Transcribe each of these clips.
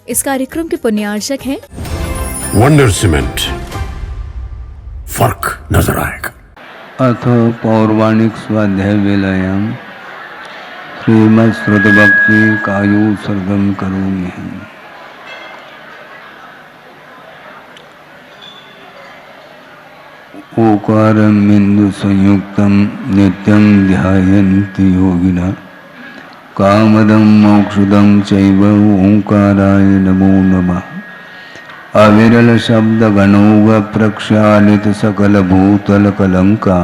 इस कार्यक्रम के पुण्यार्चक हैं वंडर सीमेंट, फर्क नजर आएगा। अथ पौर्वाणिक स्वाध्याय वेलायाम श्रीमद् श्रुत भक्ति कायु सर्गम करोमि। ओकारं बिंदु संयुक्तं नित्यं ध्यायन्ति योगिनः कामदं मोक्षदं चैव ओंकाराय नमो नमः। अविरल शब्द गणोग प्रक्षालित सकल भूतल कलंका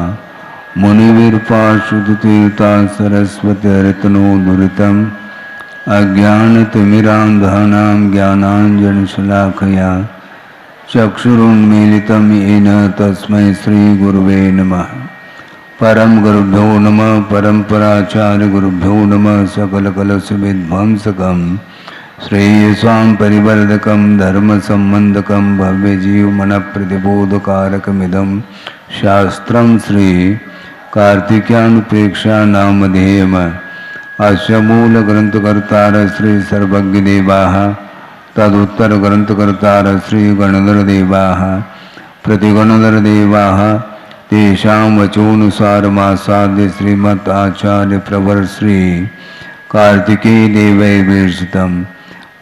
मुनिवीर पार्षद तीर्था सरस्वती रत्नो दुरितम अज्ञान तिमिरांधानां ज्ञानांजन शलाखया चक्षुरुन्मीलितं येन तस्मै श्री गुरुवे नमः। परम गुरुभ्यो नमः परंपराचार्य गुरुभ्यो नमः। सकल कलश विध्वंसकं श्रेयसां परिवर्धकं धर्म संबंधकं भव्य जीव मन प्रतिबोधकारकमिदं शास्त्रं श्री कार्तिक्यानुप्रेक्षा नामधेयम्। अस्य मूल ग्रंथकर्तार श्री सर्वज्ञ देवाः तदुत्तर ग्रंथकर्तार श्री गणधर देवाः प्रतिगणधर देवाः तेषां वचोनुसारमासाद्य श्रीमत् आचार्य प्रवर श्री कार्तिकेय देवै विरचितम्।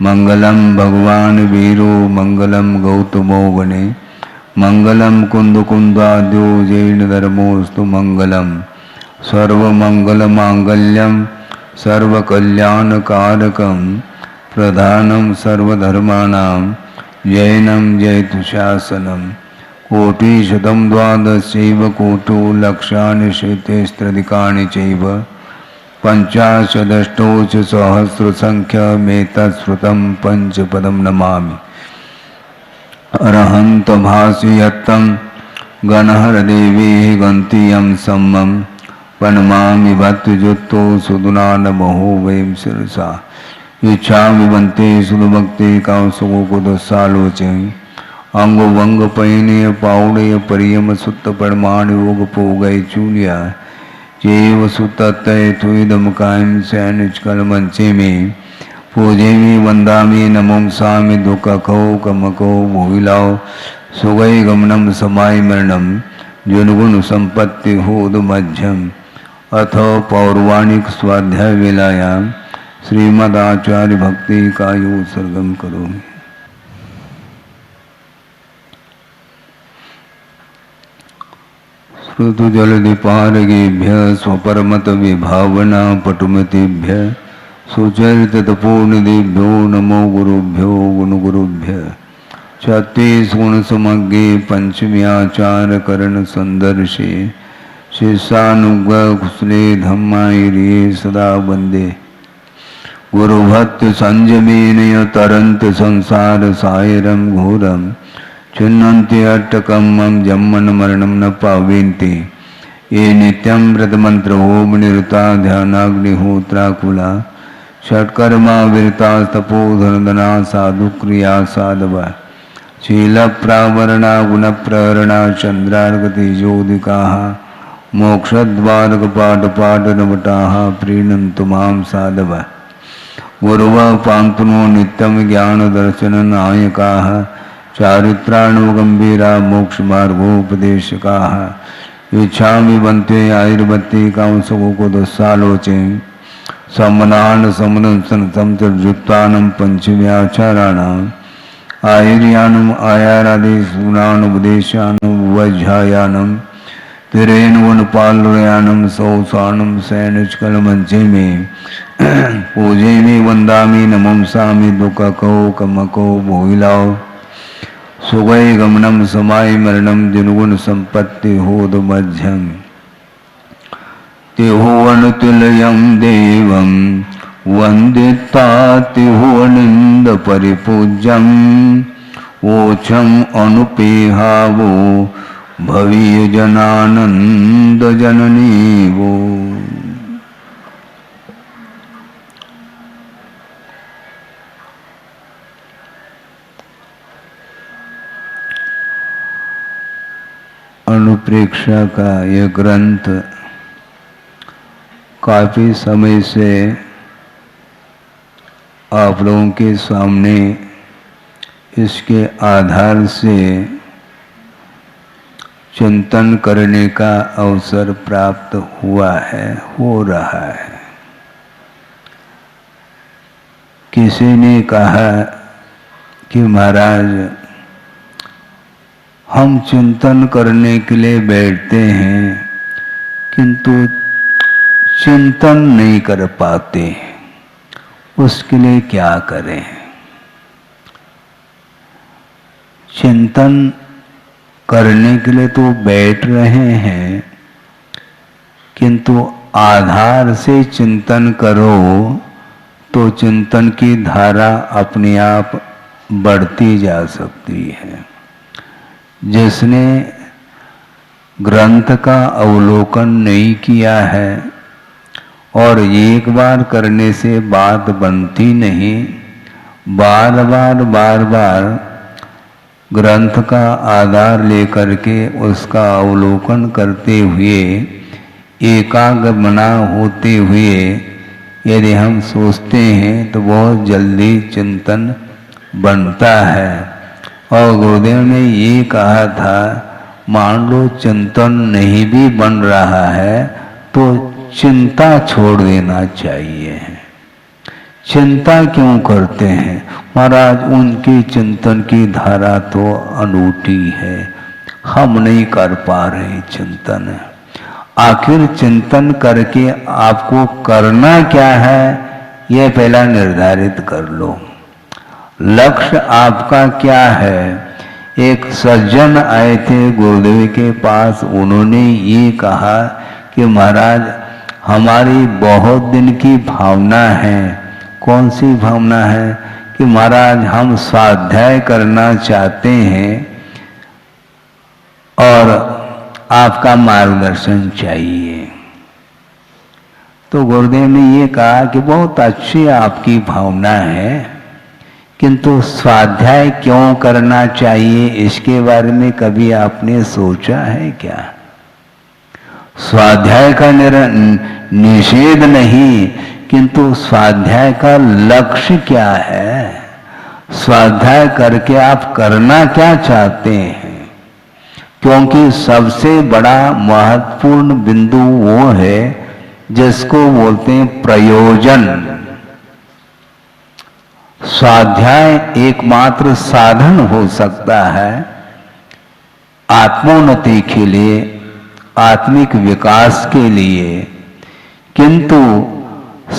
मंगलम भगवान वीरो मंगलम गौतमो वने मंगलम कुंदकुंदाद्यो जैन धर्मोस्तु मंगलम सर्वमंगल मांगल्यम सर्वकल्याणकारकं प्रधानं सर्वधर्माणां जैनं जयतुशासनम्। कोटिशतं द्वादशैव कोटो लक्षानि शतैस्त्र्यधिकानि चैव पंचाशदष्टौ च सहस्रसंख्यमेतत्श्रुतं पंचपदं नमामि। अरहन्तभासयत्तं गणहरदेवी गन्तीयं सम्मं प्रणमामि भक्तियुक्तो सुदुनानमहो वयं शिरसा। इच्छामि बन्ते सुदभक्ति कांसुकोदसालोचे अंगो वंग पैने पाउड़े परियम सुत्त परमाण योग पोगय चूलिया जेव सुतत्तय तुदम कायम सैनिचकल मंचे में पूजेमी वंदामी नमों सामि दुख खो कमको भूलाओ सुगई गमनम समाय मरणम जुनगुण संपत्ति होद मध्यम। अथ पौर्वाणिक स्वाध्याय वेलायाम श्रीमदाचार्य भक्ति कायु सर्गम करोमि। श्रुतु जलधिपारगेभ्य स्वपरमत विभावना पटुमतेभ्य सुचरित तपोनिधिभ्यो नमो गुरुभ्यो गुणगुरुभ्य। छत्तीस गुण समग्रे पंचम्याचार करण संदर्शे शिष्यानुग्रह कुशले धम्मायिरे सदा वंदे। गुरुभक्त संयमेन तरंत संसार सायरम घोरम चिन्हन्ति अट्टकम्मं जम्मन मरणं न पावेन्ति। ये नित्यं व्रतमंत्र ओम निरता ध्यानाग्निहोत्राकुला षट्कर्मा विरता तपोधनदना साधुक्रिया साधवा शील प्रावरणा गुणप्रहरणा चंद्रार्गतिजोदिकाः मोक्षद्वारकपाटपाटनवटाः प्रीणन्तु मां साधवा। गुरुवः पान्तुनो नित्यं ज्ञानदर्शननायकाः चारित्राणुगंभीरा मोक्ष मार्गोपदेशकाः। इच्छामि बन्ते आयुर्वत्ति कांसकोदसालोचे समनान समनंसन समतर्जुक्तानं पंचम्याचाराणाम् आयुर्यानम् आयारादिसूनानुपदेशानं वज्रायानं तिरेन वनपालयानं सौसानं सैनिचकलमंचे में पूजेमि वंदामि नमंसामि दुःखको कमको भोइलाओ सुगय गमनम समाय मरणम जिनुगुण संपत्ति होद मध्यम। तिहुवनुतिलयं देवं वंदिता तिहुवनिंद परिपूज्यं ओछम अनुपेहावो भवीय जनानंद जननी वो। अनुप्रेक्षा का यह ग्रंथ काफ़ी समय से आप लोगों के सामने इसके आधार से चिंतन करने का अवसर प्राप्त हुआ है, हो रहा है। किसी ने कहा कि महाराज हम चिंतन करने के लिए बैठते हैं किंतु चिंतन नहीं कर पाते, उसके लिए क्या करें? चिंतन करने के लिए तो बैठ रहे हैं किंतु आधार से चिंतन करो तो चिंतन की धारा अपने आप बढ़ती जा सकती है। जिसने ग्रंथ का अवलोकन नहीं किया है और एक बार करने से बात बनती नहीं, बार बार ग्रंथ का आधार लेकर के उसका अवलोकन करते हुए एकाग्र मना होते हुए यदि हम सोचते हैं तो बहुत जल्दी चिंतन बनता है। और गुरुदेव ने ये कहा था, मान लो चिंतन नहीं भी बन रहा है तो चिंता छोड़ देना चाहिए। चिंता क्यों करते हैं? महाराज उनकी चिंतन की धारा तो अनूठी है, हम नहीं कर पा रहे चिंतन। आखिर चिंतन करके आपको करना क्या है यह पहला निर्धारित कर लो। लक्ष्य आपका क्या है? एक सज्जन आए थे गुरुदेव के पास, उन्होंने ये कहा कि महाराज हमारी बहुत दिन की भावना है। कौन सी भावना है? कि महाराज हम स्वाध्याय करना चाहते हैं और आपका मार्गदर्शन चाहिए। तो गुरुदेव ने ये कहा कि बहुत अच्छी आपकी भावना है किंतु स्वाध्याय क्यों करना चाहिए इसके बारे में कभी आपने सोचा है क्या? स्वाध्याय का निषेध नहीं किंतु स्वाध्याय का लक्ष्य क्या है? स्वाध्याय करके आप करना क्या चाहते हैं? क्योंकि सबसे बड़ा महत्वपूर्ण बिंदु वो है जिसको बोलते हैं प्रयोजन। स्वाध्याय एकमात्र साधन हो सकता है आत्मोन्नति के लिए, आत्मिक विकास के लिए, किंतु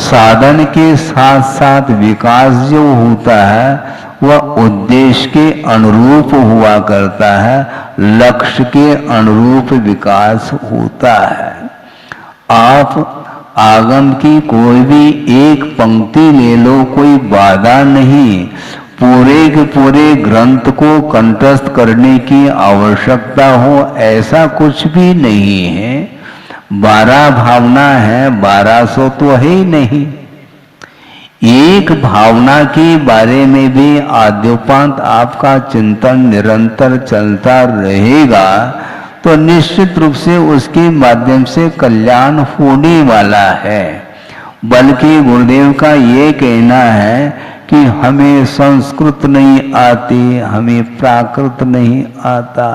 साधन के साथ साथ विकास जो होता है वह उद्देश्य के अनुरूप हुआ करता है, लक्ष्य के अनुरूप विकास होता है। आप आगम की कोई भी एक पंक्ति ले लो, कोई बाधा नहीं। पूरे के पूरे ग्रंथ को कंठस्थ करने की आवश्यकता हो ऐसा कुछ भी नहीं है। 12 भावना है, 1200 तो है ही नहीं। एक भावना के बारे में भी आद्योपांत आपका चिंतन निरंतर चलता रहेगा तो निश्चित रूप से उसके माध्यम से कल्याण होने वाला है। बल्कि गुरुदेव का ये कहना है कि हमें संस्कृत नहीं आती, हमें प्राकृत नहीं आता,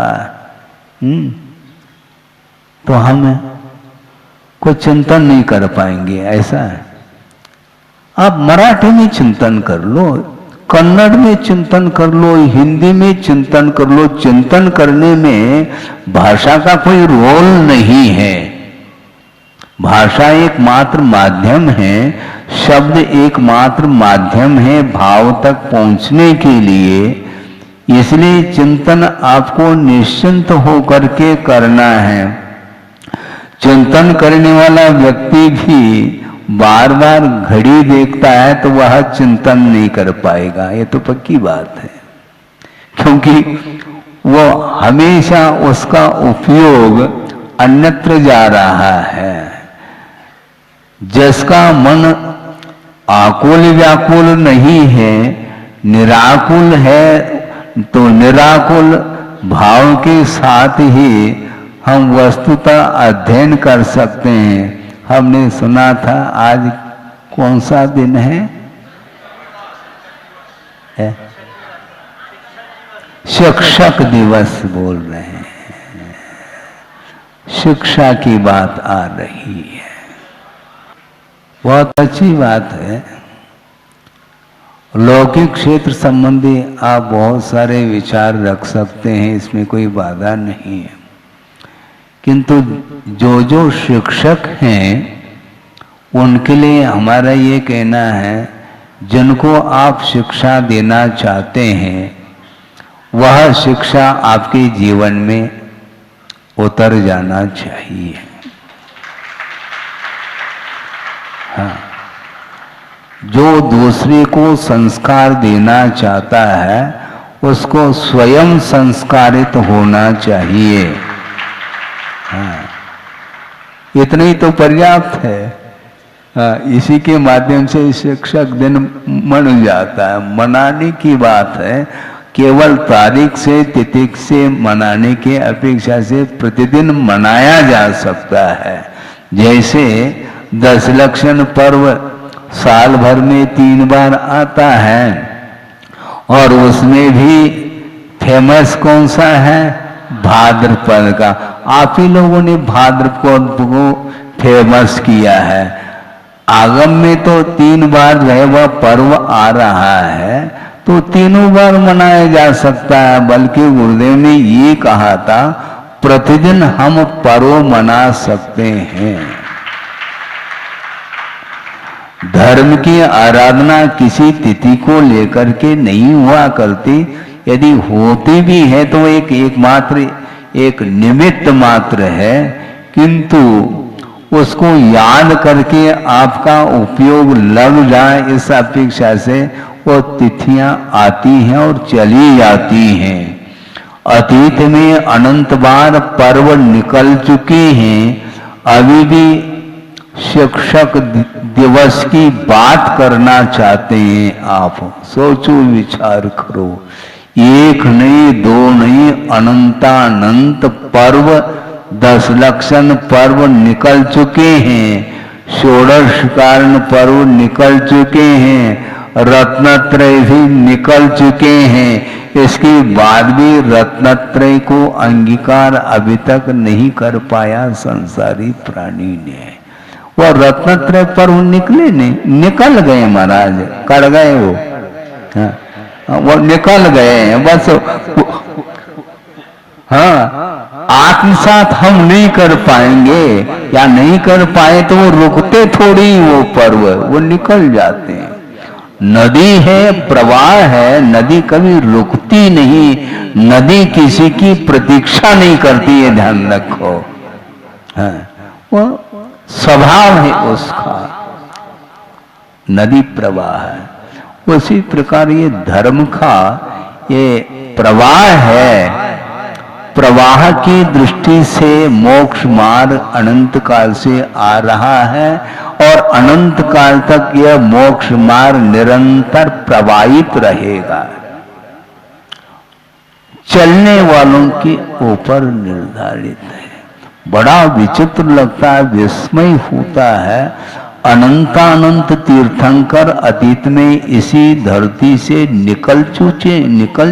तो हम कोई चिंतन नहीं कर पाएंगे, ऐसा है। आप मराठी में चिंतन कर लो, कन्नड़ में चिंतन कर लो, हिंदी में चिंतन कर लो। चिंतन करने में भाषा का कोई रोल नहीं है। भाषा एकमात्र माध्यम है, शब्द एकमात्र माध्यम है भाव तक पहुंचने के लिए। इसलिए चिंतन आपको निश्चिंत होकर के करना है। चिंतन करने वाला व्यक्ति भी बार बार घड़ी देखता है तो वह चिंतन नहीं कर पाएगा, ये तो पक्की बात है। क्योंकि वो हमेशा उसका उपयोग अन्यत्र जा रहा है। जिसका मन आकुल व्याकुल नहीं है, निराकुल है, तो निराकुल भाव के साथ ही हम वस्तुतः अध्ययन कर सकते हैं। हमने सुना था आज कौन सा दिन है? शिक्षक दिवस बोल रहे हैं, शिक्षा की बात आ रही है। बहुत अच्छी बात है। लौकिक क्षेत्र संबंधी आप बहुत सारे विचार रख सकते हैं, इसमें कोई बाधा नहीं है, किंतु जो जो शिक्षक हैं उनके लिए हमारा ये कहना है, जिनको आप शिक्षा देना चाहते हैं वह शिक्षा आपके जीवन में उतर जाना चाहिए। हाँ, जो दूसरे को संस्कार देना चाहता है उसको स्वयं संस्कारित होना चाहिए। हाँ, इतना ही तो पर्याप्त है। हाँ, इसी के माध्यम से शिक्षक दिन मन जाता है। मनाने की बात है, केवल तारीख से तिथि से मनाने की अपेक्षा से प्रतिदिन मनाया जा सकता है। जैसे दशलक्षण पर्व साल भर में 3 बार आता है और उसमें भी फेमस कौन सा है? भाद्रपद का। आप ही लोगों ने भाद्रपद को फेमस किया है। आगम में तो 3 बार जो है वह पर्व आ रहा है, तो तीनों बार मनाया जा सकता है। बल्कि गुरुदेव ने ये कहा था, प्रतिदिन हम पर्व मना सकते हैं। धर्म की आराधना किसी तिथि को लेकर के नहीं हुआ करती। यदि होती भी है तो एक निमित्त मात्र है, किंतु उसको याद करके आपका उपयोग लग जाए इस अपेक्षा से वो तिथियां आती हैं और चली जाती हैं। अतीत में अनंत बार पर्व निकल चुके हैं, अभी भी शिक्षक दिवस की बात करना चाहते हैं। आप सोचो, विचार करो। 1 नहीं, 2 नहीं, अनंतानंत पर्व, दशलक्षण पर्व निकल चुके हैं, षोडश कारण पर्व निकल चुके हैं, रत्नत्रय भी निकल चुके हैं। इसके बाद भी रत्नत्रय को अंगीकार अभी तक नहीं कर पाया संसारी प्राणी ने। वो रत्नत्रय पर्व निकले नहीं, निकल गए महाराज, कर गए वो। हाँ, वो निकल गए हैं बस। हाँ, आत्मसात हम नहीं कर पाएंगे या नहीं कर पाए तो वो रुकते थोड़ी, वो पर्व वो निकल जाते हैं। नदी है, प्रवाह है, नदी कभी रुकती नहीं। नदी किसी की प्रतीक्षा नहीं करती है, ध्यान रखो। हाँ, वो स्वभाव है उसका, नदी प्रवाह है। उसी प्रकार ये धर्म का ये प्रवाह है। प्रवाह की दृष्टि से मोक्ष मार्ग अनंत काल से आ रहा है और अनंत काल तक यह मोक्ष मार्ग निरंतर प्रवाहित रहेगा। चलने वालों के ऊपर निर्धारित है। बड़ा विचित्र लगता है, विस्मय होता है। अनंतानंत तीर्थंकर अतीत में इसी धरती से निकल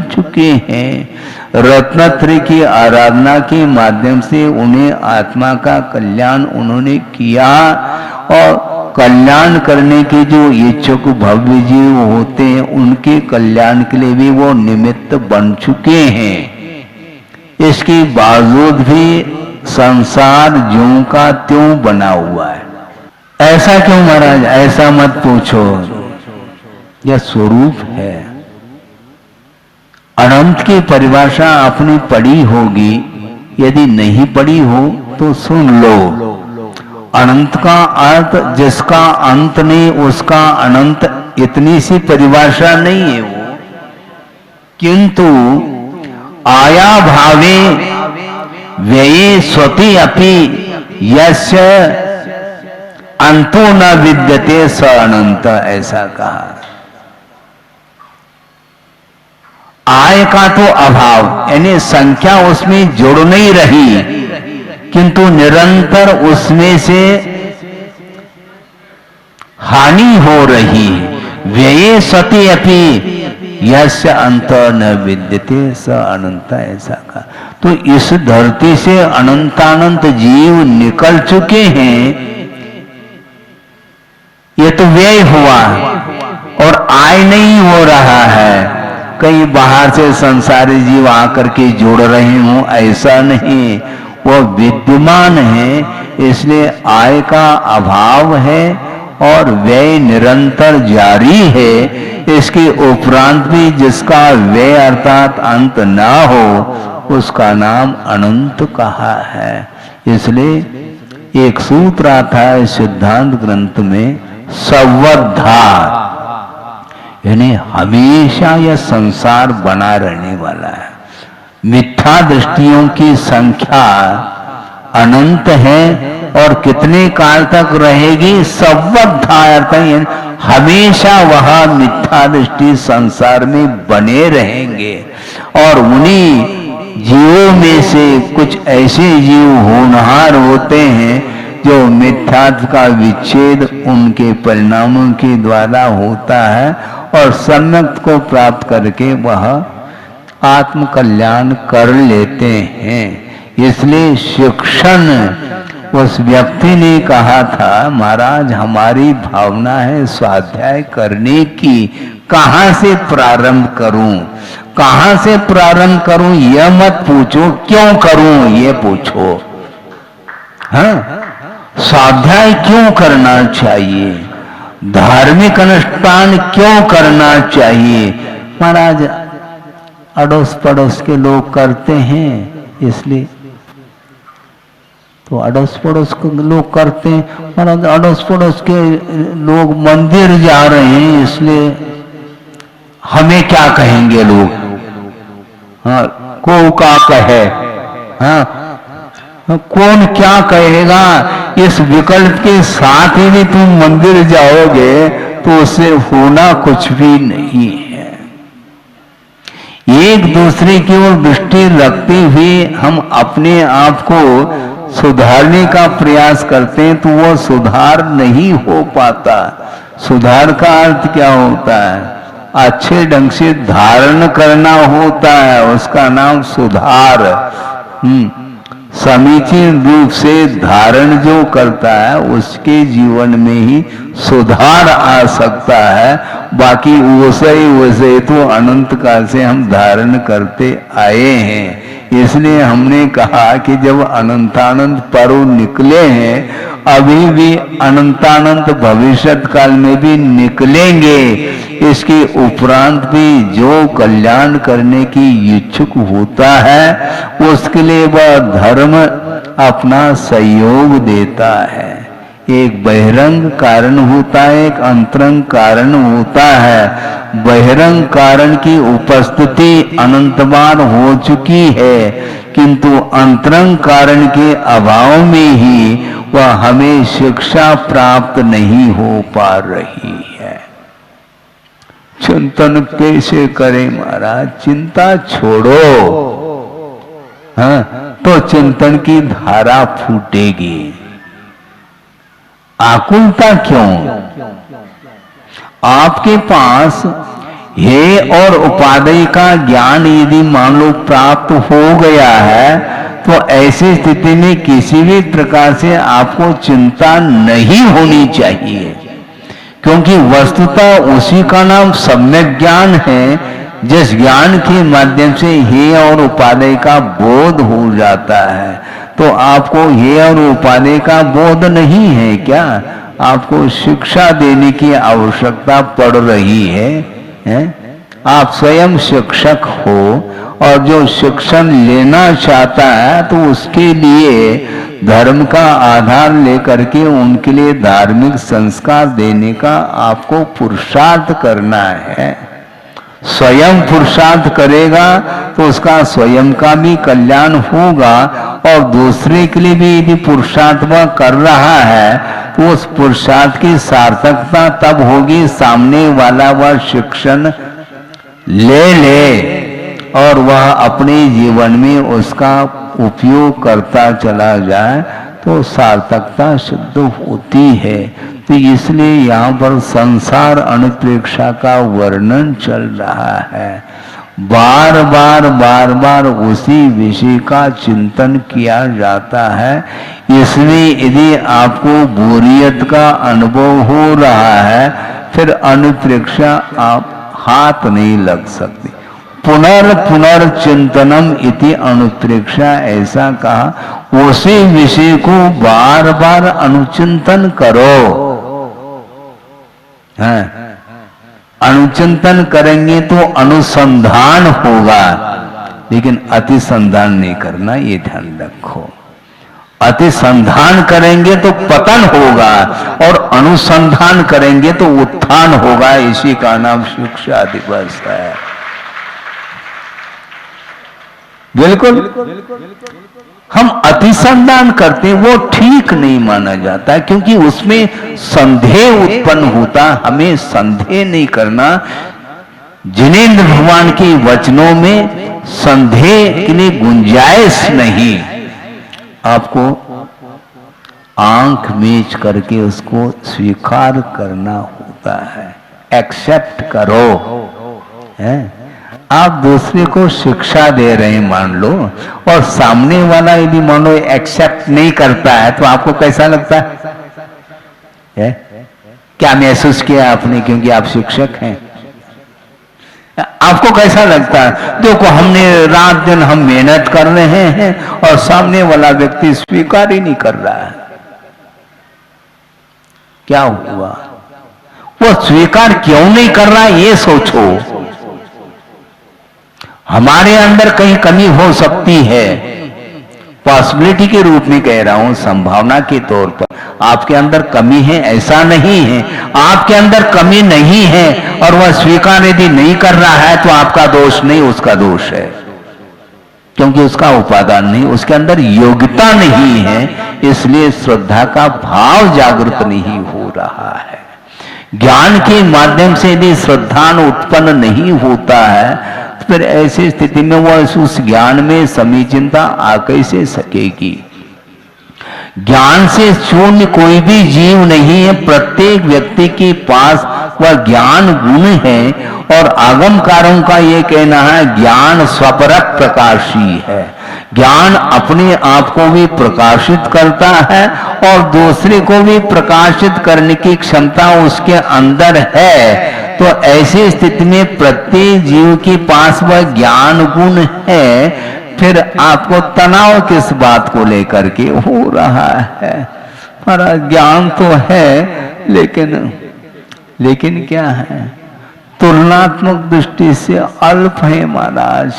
चुके हैं। रत्नत्रय की आराधना के माध्यम से उन्हें आत्मा का कल्याण उन्होंने किया और कल्याण करने के जो इच्छुक भव्य जीव होते हैं उनके कल्याण के लिए भी वो निमित्त बन चुके हैं। इसके बावजूद भी संसार ज्यों का त्यों बना हुआ है। ऐसा क्यों महाराज? ऐसा मत पूछो, यह स्वरूप है। अनंत की परिभाषा आपने पढ़ी होगी, यदि नहीं पढ़ी हो तो सुन लो। अनंत का अर्थ जिसका अंत नहीं उसका अनंत, इतनी सी परिभाषा नहीं है वो। किंतु आया भावे व्यये स्वति अपि यस्य अंतो न विद्यते स अनंत, ऐसा कहा। आय का तो अभाव, यानी संख्या उसमें जुड़ नहीं रही, किंतु निरंतर उसमें से हानि हो रही। व्यये सति अपि, यस्य अंत न विद्यते स अनंत, ऐसा कहा। तो इस धरती से अनंतानंत जीव निकल चुके हैं, ये तो व्यय हुआ और आय नहीं हो रहा है। कहीं बाहर से संसारी जीव आकर के जुड़ रहे हों, ऐसा नहीं, वो विद्यमान है, इसलिए आय का अभाव है और व्यय निरंतर जारी है। इसके उपरांत भी जिसका व्यय अर्थात अंत ना हो, उसका नाम अनंत कहा है। इसलिए एक सूत्र आता है सिद्धांत ग्रंथ में, सर्वधा, यानी हमेशा यह संसार बना रहने वाला है। मिथ्या दृष्टियों की संख्या अनंत है और कितने काल तक रहेगी, सर्वथा, हमेशा वह मिथ्या दृष्टि संसार में बने रहेंगे। और उन्हीं जीवों में से कुछ ऐसे जीव होनहार होते हैं जो मिथ्यात्व का विच्छेद उनके परिणामों के द्वारा होता है और सम्यक को प्राप्त करके वह आत्म कल्याण कर लेते हैं। इसलिए शिक्षण, उस व्यक्ति ने कहा था, महाराज हमारी भावना है स्वाध्याय करने की, कहां से प्रारंभ करूं, कहां से प्रारंभ करूं, यह मत पूछो, क्यों करूं ये पूछो। हाँ, स्वाध्याय क्यों करना चाहिए, धार्मिक अनुष्ठान क्यों करना चाहिए। महाराज अड़ोस पड़ोस के लोग करते हैं इसलिए, तो अड़ोस पड़ोस के लोग करते हैं, महाराज अड़ोस पड़ोस के लोग मंदिर जा रहे हैं इसलिए हमें क्या कहेंगे लोग। हाँ, को का कहे, हाँ, कौन क्या कहेगा, इस विकल्प के साथ ही भी तुम मंदिर जाओगे तो उससे होना कुछ भी नहीं है। एक दूसरे की ओर दृष्टि रखते हुए हम अपने आप को सुधारने का प्रयास करते हैं तो वो सुधार नहीं हो पाता। सुधार का अर्थ क्या होता है, अच्छे ढंग से धारण करना होता है, उसका नाम सुधार। समीचीन रूप से धारण जो करता है उसके जीवन में ही सुधार आ सकता है। बाकी वैसे तो अनंत काल से हम धारण करते आए हैं। इसलिए हमने कहा कि जब अनंतानंत पर्व निकले हैं, अभी भी अनंतानंत भविष्यत काल में भी निकलेंगे। इसके उपरांत भी जो कल्याण करने की इच्छुक होता है उसके लिए वह धर्म अपना सहयोग देता है। एक बहिरंग कारण होता है, एक अंतरंग कारण होता है। बहिरंग कारण की उपस्थिति अनंत बार हो चुकी है, किंतु अंतरंग कारण के अभाव में ही वह हमें शिक्षा प्राप्त नहीं हो पा रही है। चिंतन कैसे करें महाराज, चिंता छोड़ो, हाँ, तो चिंतन की धारा फूटेगी। आकुलता क्यों? आपके पास हे और उपादेय का ज्ञान यदि मान लो प्राप्त हो गया है तो ऐसी स्थिति में किसी भी प्रकार से आपको चिंता नहीं होनी चाहिए, क्योंकि वस्तुतः उसी का नाम सम्यक ज्ञान है जिस ज्ञान के माध्यम से हे और उपादेय का बोध हो जाता है। तो आपको हे और उपादेय का बोध नहीं है क्या? आपको शिक्षा देने की आवश्यकता पड़ रही है? आप स्वयं शिक्षक हो और जो शिक्षण लेना चाहता है तो उसके लिए धर्म का आधार लेकर के उनके लिए धार्मिक संस्कार देने का आपको पुरुषार्थ करना है। स्वयं पुरुषार्थ करेगा तो उसका स्वयं का भी कल्याण होगा और दूसरे के लिए भी यदि पुरुषार्थ वह कर रहा है तो उस पुरुषार्थ की सार्थकता तब होगी सामने वाला वह शिक्षण ले और वह अपने जीवन में उसका उपयोग करता चला जाए तो सार्थकता सिद्ध होती है। तो इसलिए यहाँ पर संसार अनुप्रेक्षा का वर्णन चल रहा है। बार बार उसी विषय का चिंतन किया जाता है। इसलिए यदि आपको बोरियत का अनुभव हो रहा है फिर अनुप्रेक्षा आप हाथ नहीं लग सकती। पुनर्चिंतनम इति अनुप्रेक्षा, ऐसा कहा। उसी विषय को बार बार अनुचिंतन करो। अनुचिंतन करेंगे तो अनुसंधान होगा, लेकिन अतिसंधान नहीं करना, ये ध्यान रखो। अतिसंधान करेंगे तो पतन होगा और अनुसंधान करेंगे तो उत्थान होगा। इसी का नाम शिक्षा दिवस है। बिल्कुल हम अतिसंधान करते हैं, वो ठीक नहीं माना जाता, क्योंकि उसमें संदेह उत्पन्न होता। हमें संदेह नहीं करना। जिनेंद्र भगवान के वचनों में संदेह के लिए गुंजाइश नहीं। आपको आंख मीच करके उसको स्वीकार करना होता है। एक्सेप्ट करो। है आप दूसरे को शिक्षा दे रहे हैं मान लो, और सामने वाला यदि मान लो एक्सेप्ट नहीं करता है तो आपको कैसा लगता है? क्या महसूस किया आपने? क्योंकि आप शिक्षक हैं, आपको कैसा लगता है? देखो हमने रात दिन हम मेहनत कर रहे हैं और सामने वाला व्यक्ति स्वीकार ही नहीं कर रहा है। क्या हुआ? वो स्वीकार क्यों नहीं कर रहा है ये सोचो। हमारे अंदर कहीं कमी हो सकती है, पॉसिबिलिटी के रूप में कह रहा हूं, संभावना के तौर पर। आपके अंदर कमी है ऐसा नहीं है, आपके अंदर कमी नहीं है और वह स्वीकार यदि नहीं कर रहा है तो आपका दोष नहीं, उसका दोष है। क्योंकि उसका उपादान नहीं, उसके अंदर योग्यता नहीं है, इसलिए श्रद्धा का भाव जागृत नहीं हो रहा है। ज्ञान के माध्यम से यदि श्रद्धा उत्पन्न नहीं होता है फिर ऐसी स्थिति में वह उस ज्ञान में समीचीनता आ कैसे सकेगी। ज्ञान से शून्य कोई भी जीव नहीं है। प्रत्येक व्यक्ति के पास वह ज्ञान गुण है और आगमकारों का यह कहना है ज्ञान स्वपरक प्रकाशी है। ज्ञान अपने आप को भी प्रकाशित करता है और दूसरे को भी प्रकाशित करने की क्षमता उसके अंदर है। तो ऐसी स्थिति में प्रत्येक जीव के पास वह ज्ञान गुण है, फिर आपको तनाव किस बात को लेकर के हो रहा है? हमारा ज्ञान तो है लेकिन क्या है? तुलनात्मक दृष्टि से अल्प है महाराज।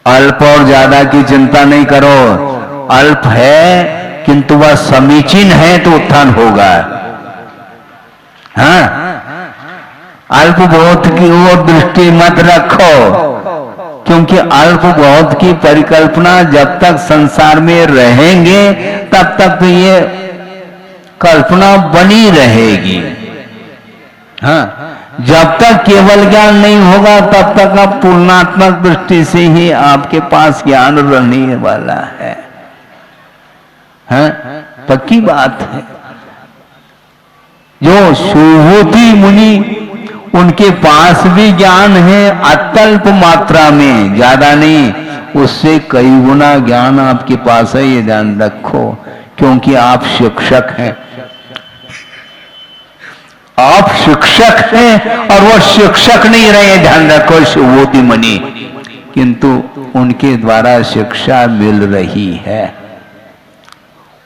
अल्प और ज्यादा की चिंता नहीं करो। अल्प है किंतु वह समीचीन है तो उत्थान होगा। हाँ, अल्प बहुत की ओर दृष्टि मत रखो, क्योंकि अल्प बहुत की परिकल्पना जब तक संसार में रहेंगे तब तक तो ये कल्पना बनी रहेगी। हाँ, जब तक केवल ज्ञान नहीं होगा तब तक आप तुलनात्मक दृष्टि से ही आपके पास ज्ञान रहने वाला है। हाँ, पक्की बात है। जो सुहूति मुनि उनके पास भी ज्ञान है, अत्यल्प मात्रा में, ज्यादा नहीं, उससे कई गुना ज्ञान आपके पास है, ये ध्यान रखो। क्योंकि आप शिक्षक हैं, आप शिक्षक हैं और वो शिक्षक नहीं रहे, ध्यान रखो, सुहूति मुनि, किंतु उनके द्वारा शिक्षा मिल रही है।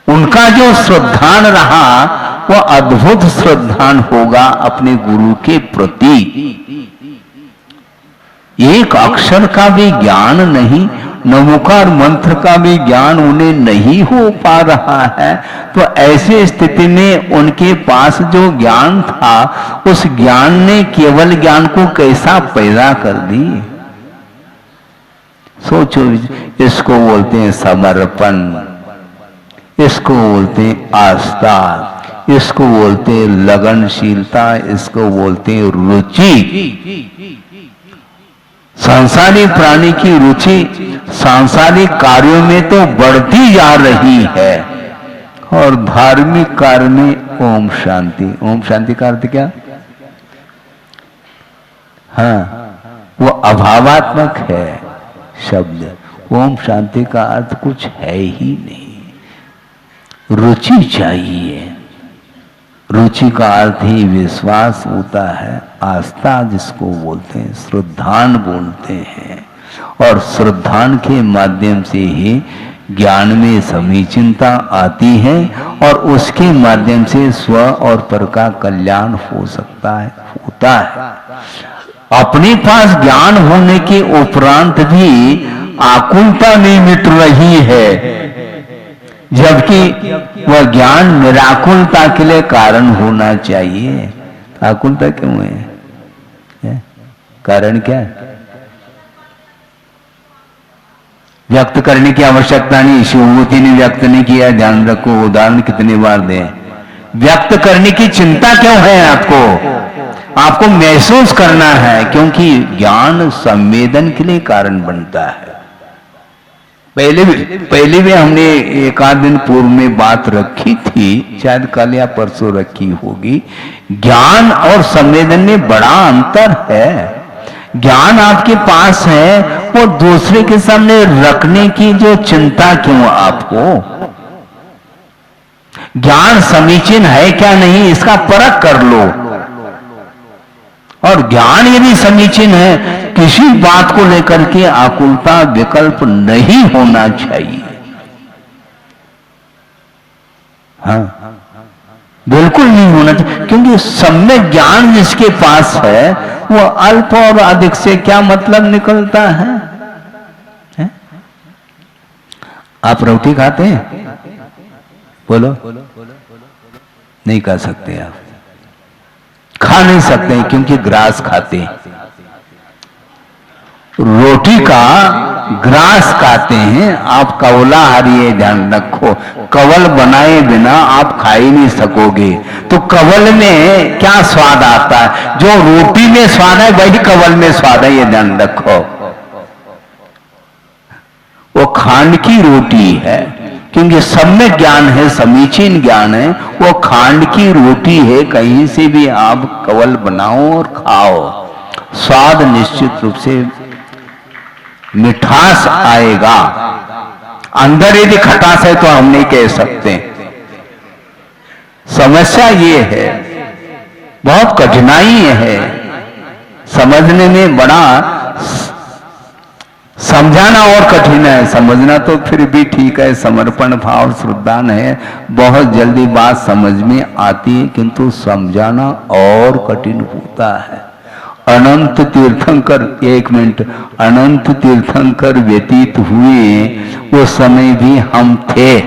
उनका जो श्रद्धान रहा वह अद्भुत श्रद्धान होगा अपने गुरु के प्रति। एक अक्षर का भी ज्ञान नहीं, नमोकार मंत्र का भी ज्ञान उन्हें नहीं हो पा रहा है। तो ऐसी स्थिति में उनके पास जो ज्ञान था उस ज्ञान ने केवल ज्ञान को कैसा पैदा कर दी। सोचो, इसको बोलते हैं समर्पण, इसको बोलते हैं आस्था, इसको बोलते हैं लगनशीलता, इसको बोलते हैं रुचि। सांसारिक प्राणी की रुचि सांसारिक कार्यों में तो बढ़ती जा रही है और धार्मिक कार्य में ओम शांति। ओम शांति का अर्थ क्या? हाँ, वो अभावात्मक है शब्द। ओम शांति का अर्थ कुछ है ही नहीं। रुचि चाहिए। रुचि का अर्थ ही विश्वास होता है, आस्था जिसको बोलते हैं, श्रद्धान बोलते हैं। और श्रद्धान के माध्यम से ही ज्ञान में समीचीनता आती है और उसके माध्यम से स्व और पर का कल्याण हो सकता है, होता है। अपने पास ज्ञान होने के उपरांत भी आकुलता नहीं मिट रही है, जबकि वह ज्ञान निराकुलता के लिए कारण होना चाहिए। आकुलता क्यों है? कारण क्या है? व्यक्त करने की आवश्यकता नहीं, शिवभूति ने व्यक्त नहीं किया, ध्यान रखो। उदाहरण कितनी बार दें? व्यक्त करने की चिंता क्यों है आपको? आपको महसूस करना है, क्योंकि ज्ञान संवेदन के लिए कारण बनता है। पहले भी हमने एक आध दिन पूर्व में बात रखी थी, शायद कल या परसों रखी होगी। ज्ञान और संवेदन में बड़ा अंतर है। ज्ञान आपके पास है, वो दूसरे के सामने रखने की जो चिंता क्यों आपको? ज्ञान समीचीन है क्या नहीं, इसका परख कर लो। और ज्ञान यदि समीचीन है, किसी बात को लेकर के आकुलता विकल्प नहीं होना चाहिए। हाँ, बिल्कुल नहीं होना चाहिए, क्योंकि सम्यक ज्ञान जिसके पास है वो अल्प और अधिक से क्या मतलब निकलता है? आप रोटी खाते हैं? बोलो। नहीं खा सकते, आप खा नहीं सकते क्योंकि ग्रास खाते हैं। रोटी का ग्रास खाते हैं, आप कवलाहारी है, ध्यान रखो। कवल बनाए बिना आप खा ही नहीं सकोगे। तो कवल में क्या स्वाद आता है? जो रोटी में स्वाद है वही कवल में स्वाद है, ये ध्यान रखो। वो खांड की रोटी है, क्योंकि सम्यक ज्ञान है, समीचीन ज्ञान है, वो खांड की रोटी है। कहीं से भी आप कवल बनाओ और खाओ, स्वाद निश्चित रूप से मिठास आएगा। अंदर यदि खटास है तो हम नहीं कह सकते। समस्या ये है, बहुत कठिनाई है समझने में। बड़ा समझाना और कठिन है, समझना तो फिर भी ठीक है, समर्पण भाव श्रद्धान है, बहुत जल्दी बात समझ में आती है, किंतु समझाना और कठिन होता है। अनंत तीर्थंकर, एक मिनट, अनंत तीर्थंकर व्यतीत हुए, उस समय भी हम थे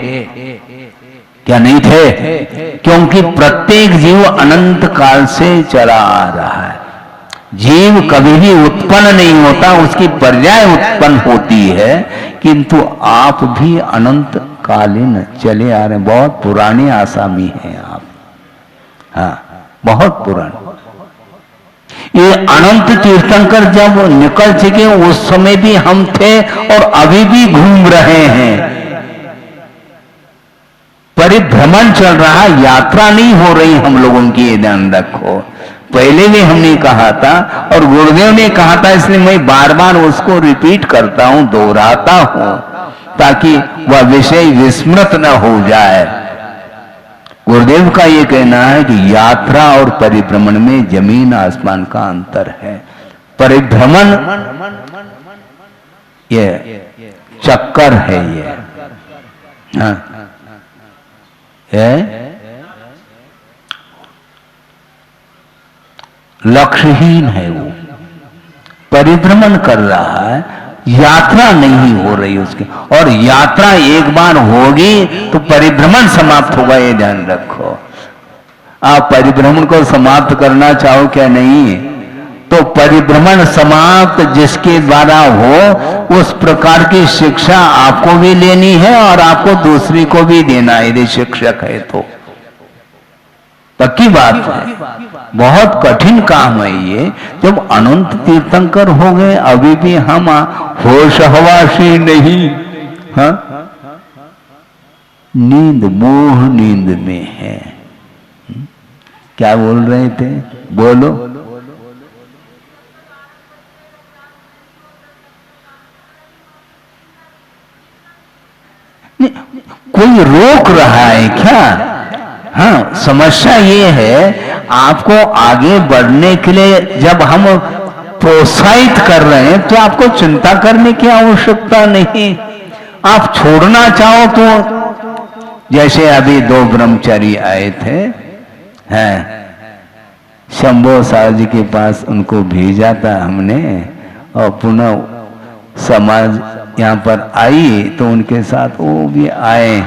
क्या नहीं थे? क्योंकि प्रत्येक जीव अनंत काल से चला आ रहा है। जीव कभी भी उत्पन्न नहीं होता, उसकी पर्याय उत्पन्न होती है, किंतु आप भी अनंत कालीन चले आ रहे हैं। बहुत पुराने आसामी हैं आप, हाँ, बहुत पुराने। ये अनंत तीर्थंकर जब निकल चुके उस समय भी हम थे और अभी भी घूम रहे हैं। परिभ्रमण चल रहा, यात्रा नहीं हो रही हम लोगों की, ये ध्यान रखो। पहले भी हमने कहा था और गुरुदेव ने कहा था, इसलिए मैं बार बार उसको रिपीट करता हूं, दोहराता हूं, ताकि वह विषय विस्मृत न हो जाए। गुरुदेव का ये कहना है कि यात्रा और परिभ्रमण में जमीन आसमान का अंतर है। परिभ्रमण ये चक्कर है, ये हाँ, लक्ष्यहीन है। वो परिभ्रमण कर रहा है, यात्रा नहीं हो रही उसकी। और यात्रा एक बार होगी तो परिभ्रमण समाप्त होगा, ये ध्यान रखो। आप परिभ्रमण को समाप्त करना चाहो क्या? नहीं। तो परिभ्रमण समाप्त जिसके द्वारा हो, उस प्रकार की शिक्षा आपको भी लेनी है और आपको दूसरी को भी देना है, यदि शिक्षक है तो। पक्की बात है, बहुत कठिन काम है ये। जब अनंत तीर्थंकर हो गए, अभी भी हम होश हवासी नहीं, हाँ? नींद, मोह नींद में है। क्या बोल रहे थे? बोलो। कोई रोक रहा है क्या? हाँ, समस्या ये है, आपको आगे बढ़ने के लिए जब हम प्रोत्साहित कर रहे हैं तो आपको चिंता करने की आवश्यकता नहीं। आप छोड़ना चाहो तो, जैसे अभी 2 ब्रह्मचारी आए थे, हैं, शंभो साहब जी के पास उनको भेजा था हमने, और पुनः समाज यहाँ पर आई तो उनके साथ वो भी आए,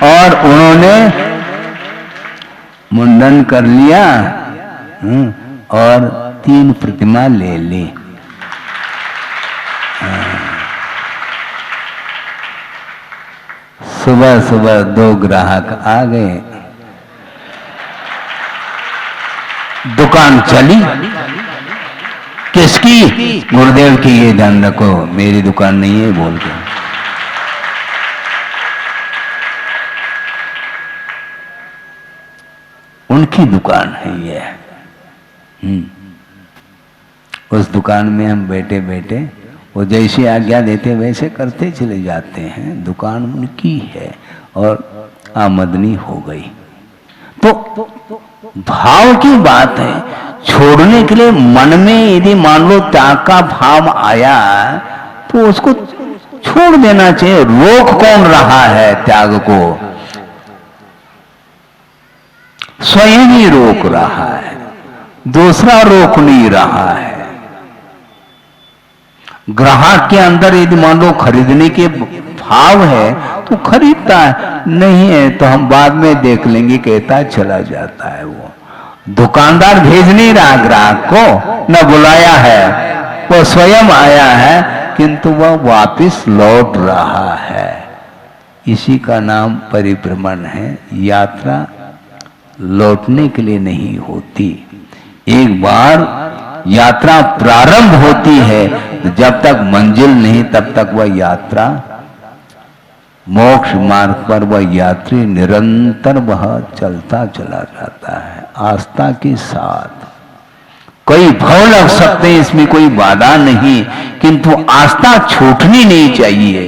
और उन्होंने मुंडन कर लिया, और 3 प्रतिमा ले ली। सुबह सुबह 2 ग्राहक आ गए, दुकान चली। किसकी? गुरुदेव की। ये ध्यान रखो, मेरी दुकान नहीं है बोल के। उनकी दुकान है ये। उस दुकान में हम बैठे बैठे वो जैसी आज्ञा देते वैसे करते चले जाते हैं। दुकान उनकी है और आमदनी हो गई। तो भाव की बात है। छोड़ने के लिए मन में यदि मान लो त्याग का भाव आया तो उसको छोड़ देना चाहिए। रोक कौन रहा है त्याग को? स्वयं ही रोक रहा है, दूसरा रोक नहीं रहा है। ग्राहक के अंदर यदि मान लो खरीदने के भाव है तो खरीदता है, नहीं है तो हम बाद में देख लेंगे कहता चला जाता है। वो दुकानदार भेज नहीं रहा ग्राहक को, न बुलाया है, वो स्वयं आया है, किंतु वह वापस लौट रहा है। इसी का नाम परिभ्रमण है। यात्रा लौटने के लिए नहीं होती। एक बार यात्रा प्रारंभ होती है, जब तक मंजिल नहीं तब तक वह यात्रा, मोक्ष मार्ग पर वह यात्री निरंतर वह चलता चला जाता है आस्था के साथ। कई भव लग सकते हैं, इसमें कोई बाधा नहीं, किंतु आस्था छूटनी नहीं चाहिए।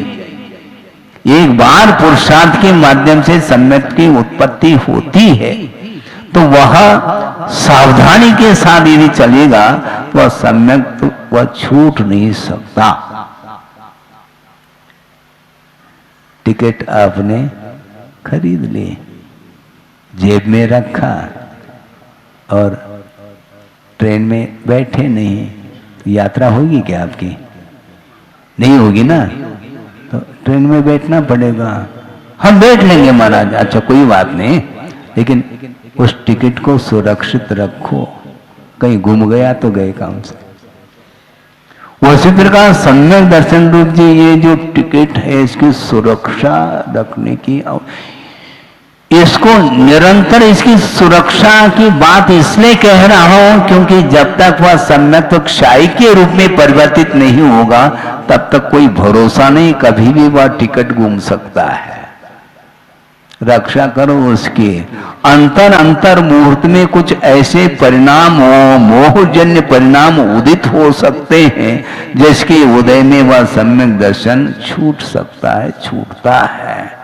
एक बार पुरुषार्थ के माध्यम से सम्यक की उत्पत्ति होती है तो वह सावधानी के साथ यदि चलेगा वह सम्यक तो वह छूट नहीं सकता। टिकट आपने खरीद ली, जेब में रखा और ट्रेन में बैठे नहीं, तो यात्रा होगी क्या आपकी? नहीं होगी ना। तो ट्रेन में बैठना पड़ेगा। हम बैठ लेंगे महाराज, अच्छा कोई बात नहीं, लेकिन उस टिकट को सुरक्षित रखो, कहीं गुम गया तो गए काम से। उसी प्रकार सम्यक दर्शन रूप जी ये जो टिकट है इसकी सुरक्षा रखने की, इसको निरंतर इसकी सुरक्षा की बात इसलिए कह रहा हूं क्योंकि जब तक वह सम्यक तो क्षय के रूप में परिवर्तित नहीं होगा तब तक कोई भरोसा नहीं, कभी भी वह टिकट गुम सकता है। रक्षा करो उसकी। अंतर मुहूर्त में कुछ ऐसे परिणाम हो, मोहजन्य परिणाम उदित हो सकते हैं जिसके उदय में वह सम्यक दर्शन छूट सकता है, छूटता है।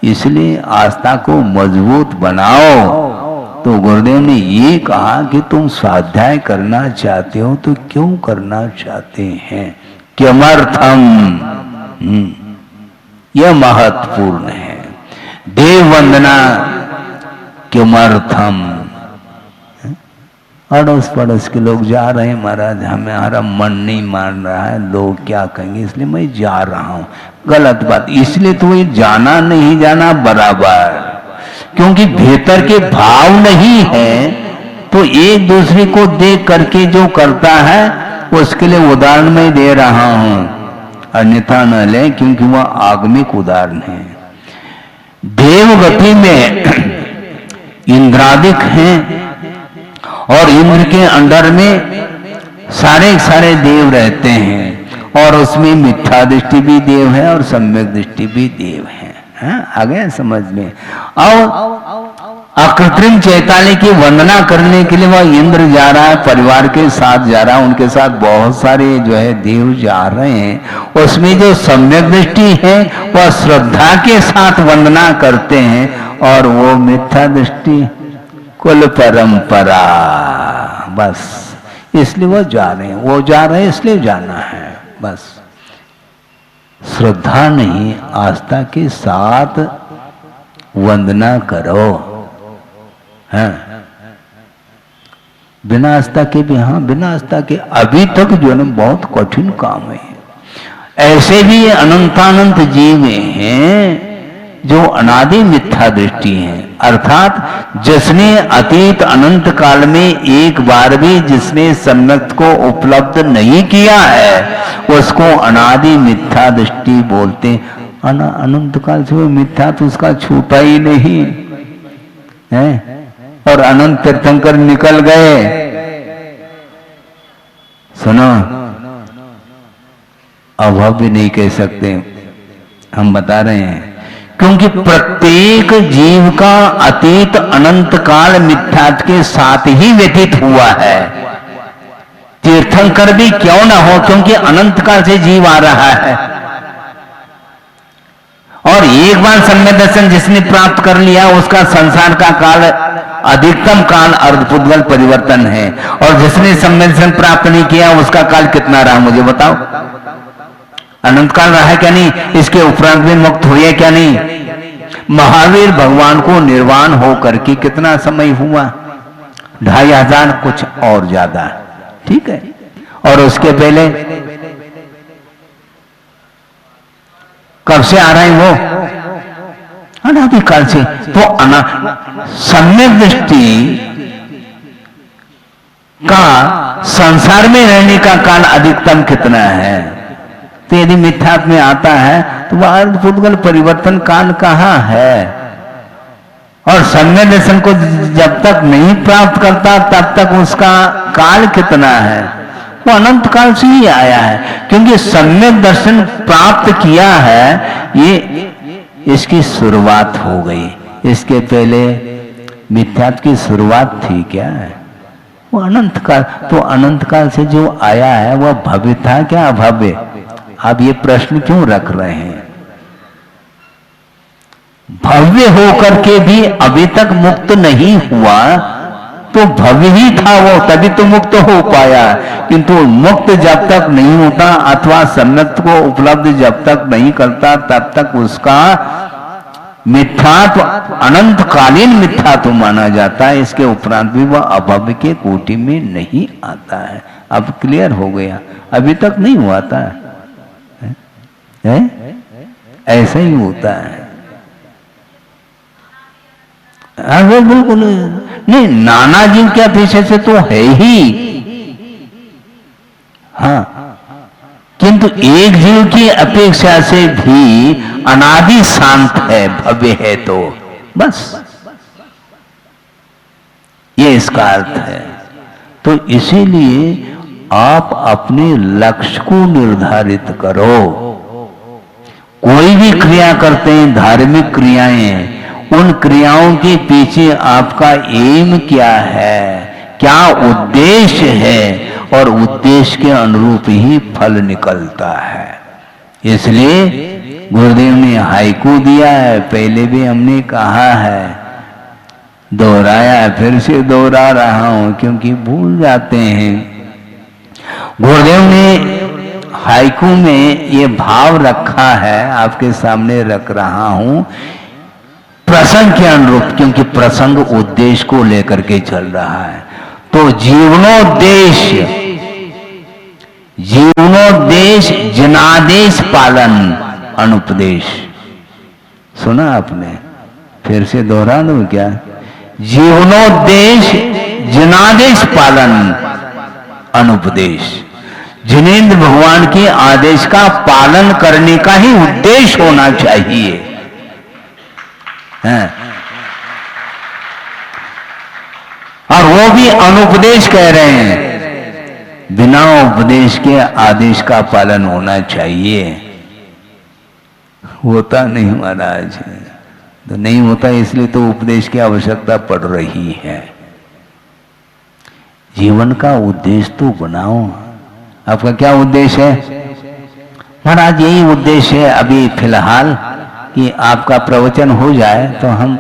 इसलिए आस्था को मजबूत बनाओ। तो गुरुदेव ने ये कहा कि तुम स्वाध्याय करना चाहते हो तो क्यों करना चाहते हैं, किमर्थम, यह महत्वपूर्ण है। देव वंदना किमर्थम। अड़ोस पड़ोस के लोग जा रहे हैं, महाराज हमारा मन नहीं मान रहा है, लोग क्या कहेंगे इसलिए मैं जा रहा हूं। गलत बात। इसलिए तो ये जाना नहीं जाना बराबर, क्योंकि भीतर के भाव नहीं है तो एक दूसरे को देख करके जो करता है उसके लिए उदाहरण मैं दे रहा हूं, अन्यथा न ले, क्योंकि वह आगमिक उदाहरण है। देवगति में इंद्रादिक हैं और इंद्र के अंडर में सारे देव रहते हैं और उसमें मिथ्या दृष्टि भी देव है और सम्यक दृष्टि भी देव है। आ गया समझ में। और अकृत्रिम चैताली की वंदना करने के लिए वह इंद्र जा रहा है, परिवार के साथ जा रहा है, उनके साथ बहुत सारे जो है देव जा रहे हैं। उसमें जो सम्यक दृष्टि है वह श्रद्धा के साथ वंदना करते हैं, और वो मिथ्या दृष्टि कुल परंपरा, बस इसलिए वो जा रहे हैं, वो जा रहे हैं इसलिए जाना है, बस श्रद्धा नहीं आस्था के साथ वंदना करो। हाँ, बिना आस्था के भी, हाँ बिना आस्था के अभी तक जो है बहुत कठिन काम है। ऐसे भी अनंतानंत जीव हैं जो अनादि मिथ्या दृष्टि हैं, अर्थात जिसने अतीत अनंत काल में एक बार भी जिसने सम्यक को उपलब्ध नहीं किया है उसको अनादि मिथ्या दृष्टि बोलते। अनंत काल से वो मिथ्या तो उसका छूटा ही नहीं है। और अनंत तीर्थंकर निकल गए, सुनो अभाव भी नहीं कह सकते, हम बता रहे हैं, क्योंकि प्रत्येक जीव का अतीत अनंत काल मिथ्यात्व के साथ ही व्यतीत हुआ है। तीर्थंकर भी क्यों ना हो, क्योंकि अनंत काल से जीव आ रहा है। और एक बार सम्यक दर्शन जिसने प्राप्त कर लिया उसका संसार का काल अधिकतम काल अर्धपुद्गल परिवर्तन है, और जिसने सम्यक दर्शन प्राप्त नहीं किया उसका काल कितना रहा मुझे बताओ। अनंत काल रहा है क्या नहीं? इसके उपरांत भी मुक्त हुए क्या नहीं? महावीर भगवान को निर्वाण होकर के कितना समय हुआ? 2500 कुछ और ज्यादा, ठीक है। और उसके पहले कब से आ रहे हैं वो? अनादिकाल से। तो सम्यक दृष्टि का संसार में रहने का काल अधिकतम कितना है? तो यदि मिथ्यात्व में आता है तो वह अर्धपुद्गल परिवर्तन काल कहाँ है? और सम्यक दर्शन को जब तक नहीं प्राप्त करता तब तक उसका काल कितना है? वो अनंत काल से ही आया है, क्योंकि सम्यक दर्शन प्राप्त किया है, ये इसकी शुरुआत हो गई। इसके पहले मिथ्यात्व की शुरुआत थी क्या? वो अनंत काल। तो अनंत काल से जो आया है वह भव्य था क्या अभव्य? आप ये प्रश्न क्यों रख रहे हैं? भव्य होकर के भी अभी तक मुक्त नहीं हुआ, तो भव्य ही था वो, तभी तो मुक्त हो पाया। किंतु मुक्त जब तक नहीं होता अथवा सम्यक को उपलब्ध जब तक नहीं करता तब तक उसका मिथ्यात्व अनंत कालीन मिथ्यात्व माना जाता है। इसके उपरांत भी वह अभव्य के कोटि में नहीं आता है। अब क्लियर हो गया? अभी तक नहीं हुआ था है? ऐसा ही होता है। अरे बिल्कुल नहीं, नाना जीव के अपेक्षा से तो है ही, हाँ, किंतु एक जीव की अपेक्षा से भी अनादि शांत है, भव्य है, तो बस ये इसका अर्थ है। तो इसीलिए आप अपने लक्ष्य को निर्धारित करो। कोई भी क्रिया करते हैं, धार्मिक क्रियाएं, उन क्रियाओं के पीछे आपका एम क्या है, क्या उद्देश्य है, और उद्देश्य के अनुरूप ही फल निकलता है। इसलिए गुरुदेव ने हाइकू दिया है, पहले भी हमने कहा है, दोहराया, फिर से दोहरा रहा हूं क्योंकि भूल जाते हैं। गुरुदेव ने हाइकू में ये भाव रखा है, आपके सामने रख रहा हूं, प्रसंग के अनुरूप, क्योंकि प्रसंग उद्देश्य को लेकर के चल रहा है। तो जीवनोद्देश्य, जीवनोद्देश्य जनादेश पालन अनुपदेश। सुना आपने? फिर से दोहरा दूं क्या? जीवनोद्देश्य जनादेश पालन अनुपदेश। जिनेंद्र भगवान के आदेश का पालन करने का ही उद्देश्य होना चाहिए। है। और वो भी अनुपदेश कह रहे हैं, बिना उपदेश के आदेश का पालन होना चाहिए। होता नहीं महाराज, तो नहीं होता, इसलिए तो उपदेश की आवश्यकता पड़ रही है। जीवन का उद्देश्य तो बनाओ। आपका क्या उद्देश्य है महाराज? यही उद्देश्य है अभी फिलहाल कि आपका प्रवचन हो जाए तो हम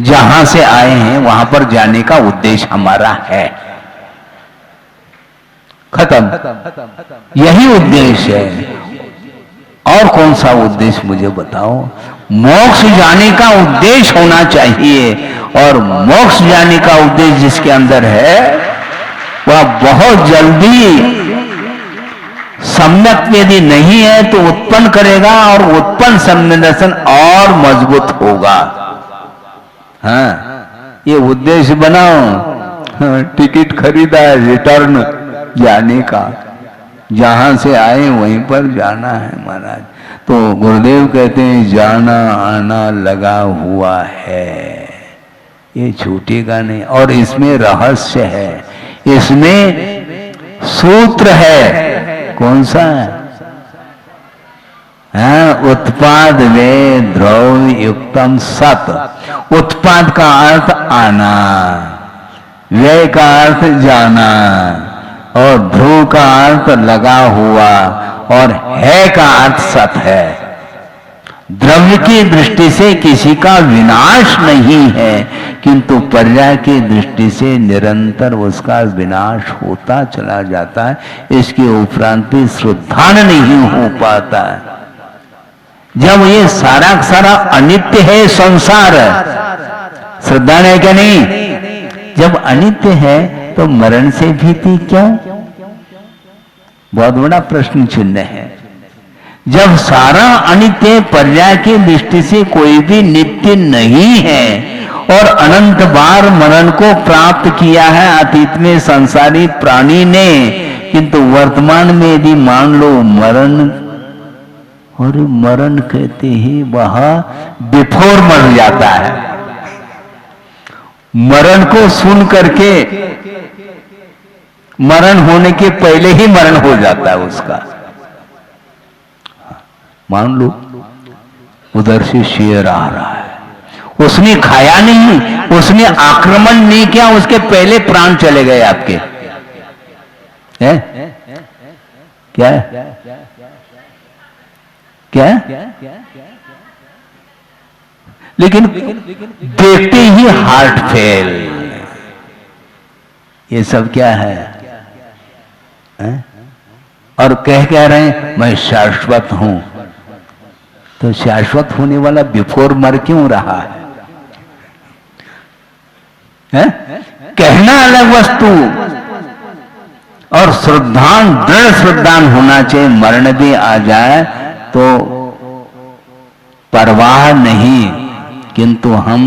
जहां से आए हैं वहां पर जाने का उद्देश्य हमारा है। खत्म, यही उद्देश्य है। और कौन सा उद्देश्य मुझे बताओ? मोक्ष जाने का उद्देश्य होना चाहिए, और मोक्ष जाने का उद्देश्य जिसके अंदर है वह बहुत जल्दी सम्यक यदि नहीं है तो उत्पन्न करेगा, और उत्पन्न सम्यदर्शन और मजबूत होगा। हाँ, ये उद्देश्य बनाओ। हाँ, टिकट खरीदा है रिटर्न जाने का, जहां से आए वहीं पर जाना है महाराज। तो गुरुदेव कहते हैं जाना आना लगा हुआ है, ये छूटेगा नहीं। और इसमें रहस्य है, इसमें सूत्र है। कौन सा है? उत्पाद वे द्रव्य युक्तम सत। उत्पाद का अर्थ आना, व्यय का अर्थ जाना, और ध्रुव का अर्थ लगा हुआ, और है का अर्थ सत है। द्रव्य की दृष्टि से किसी का विनाश नहीं है, किंतु पर्याय की दृष्टि से निरंतर उसका विनाश होता चला जाता है। इसके उपरांत भी श्रद्धान नहीं हो पाता है। जब ये सारा का सारा अनित्य है संसार, श्रद्धा है क्या नहीं? जब अनित्य है तो मरण से भीति क्यों? बहुत बड़ा प्रश्न चिन्ह है। जब सारा अनित्य, पर्याय की दृष्टि से कोई भी नित्य नहीं है, और अनंत बार मरण को प्राप्त किया है अतीत में संसारी प्राणी ने, किंतु वर्तमान में यदि मान लो मरण, और मरण कहते ही वह बिफोर मर जाता है। मरण को सुन करके मरण होने के पहले ही मरण हो जाता है उसका। मान लो उधर से शेर आ रहा है, उसने खाया नहीं, उसने आक्रमण नहीं किया, उसके पहले प्राण चले गए आपके। है क्या है? क्या? लेकिन देखते ही हार्ट फेल। ये सब क्या है? और कह रहे हैं मैं शाश्वत हूं। तो शाश्वत होने वाला बिफोर मर क्यों रहा है? कहना अलग वस्तु, और श्रद्धान, दृढ़ श्रद्धान होना चाहिए। मरण भी आ जाए तो परवाह नहीं, किंतु हम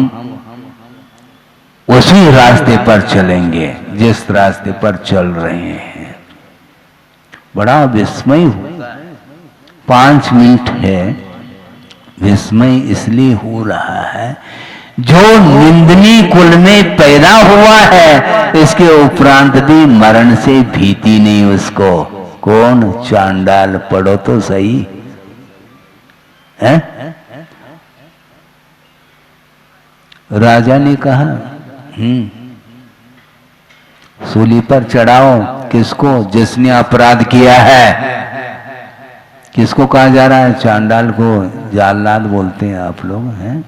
उसी रास्ते पर चलेंगे जिस रास्ते पर चल रहे हैं। बड़ा विस्मय होगा। 5 मिनट है, विस्मय इसलिए हो रहा है जो निंदनीय कुल में पैदा हुआ है, इसके उपरांत भी मरण से भीति नहीं उसको। कौन? चांडाल। पढ़ो तो सही है। राजा ने कहा सूली पर चढ़ाओ। किसको? जिसने अपराध किया है। किसको कहा जा रहा है? चांडाल को। जालनाद बोलते हैं आप लोग, हैं।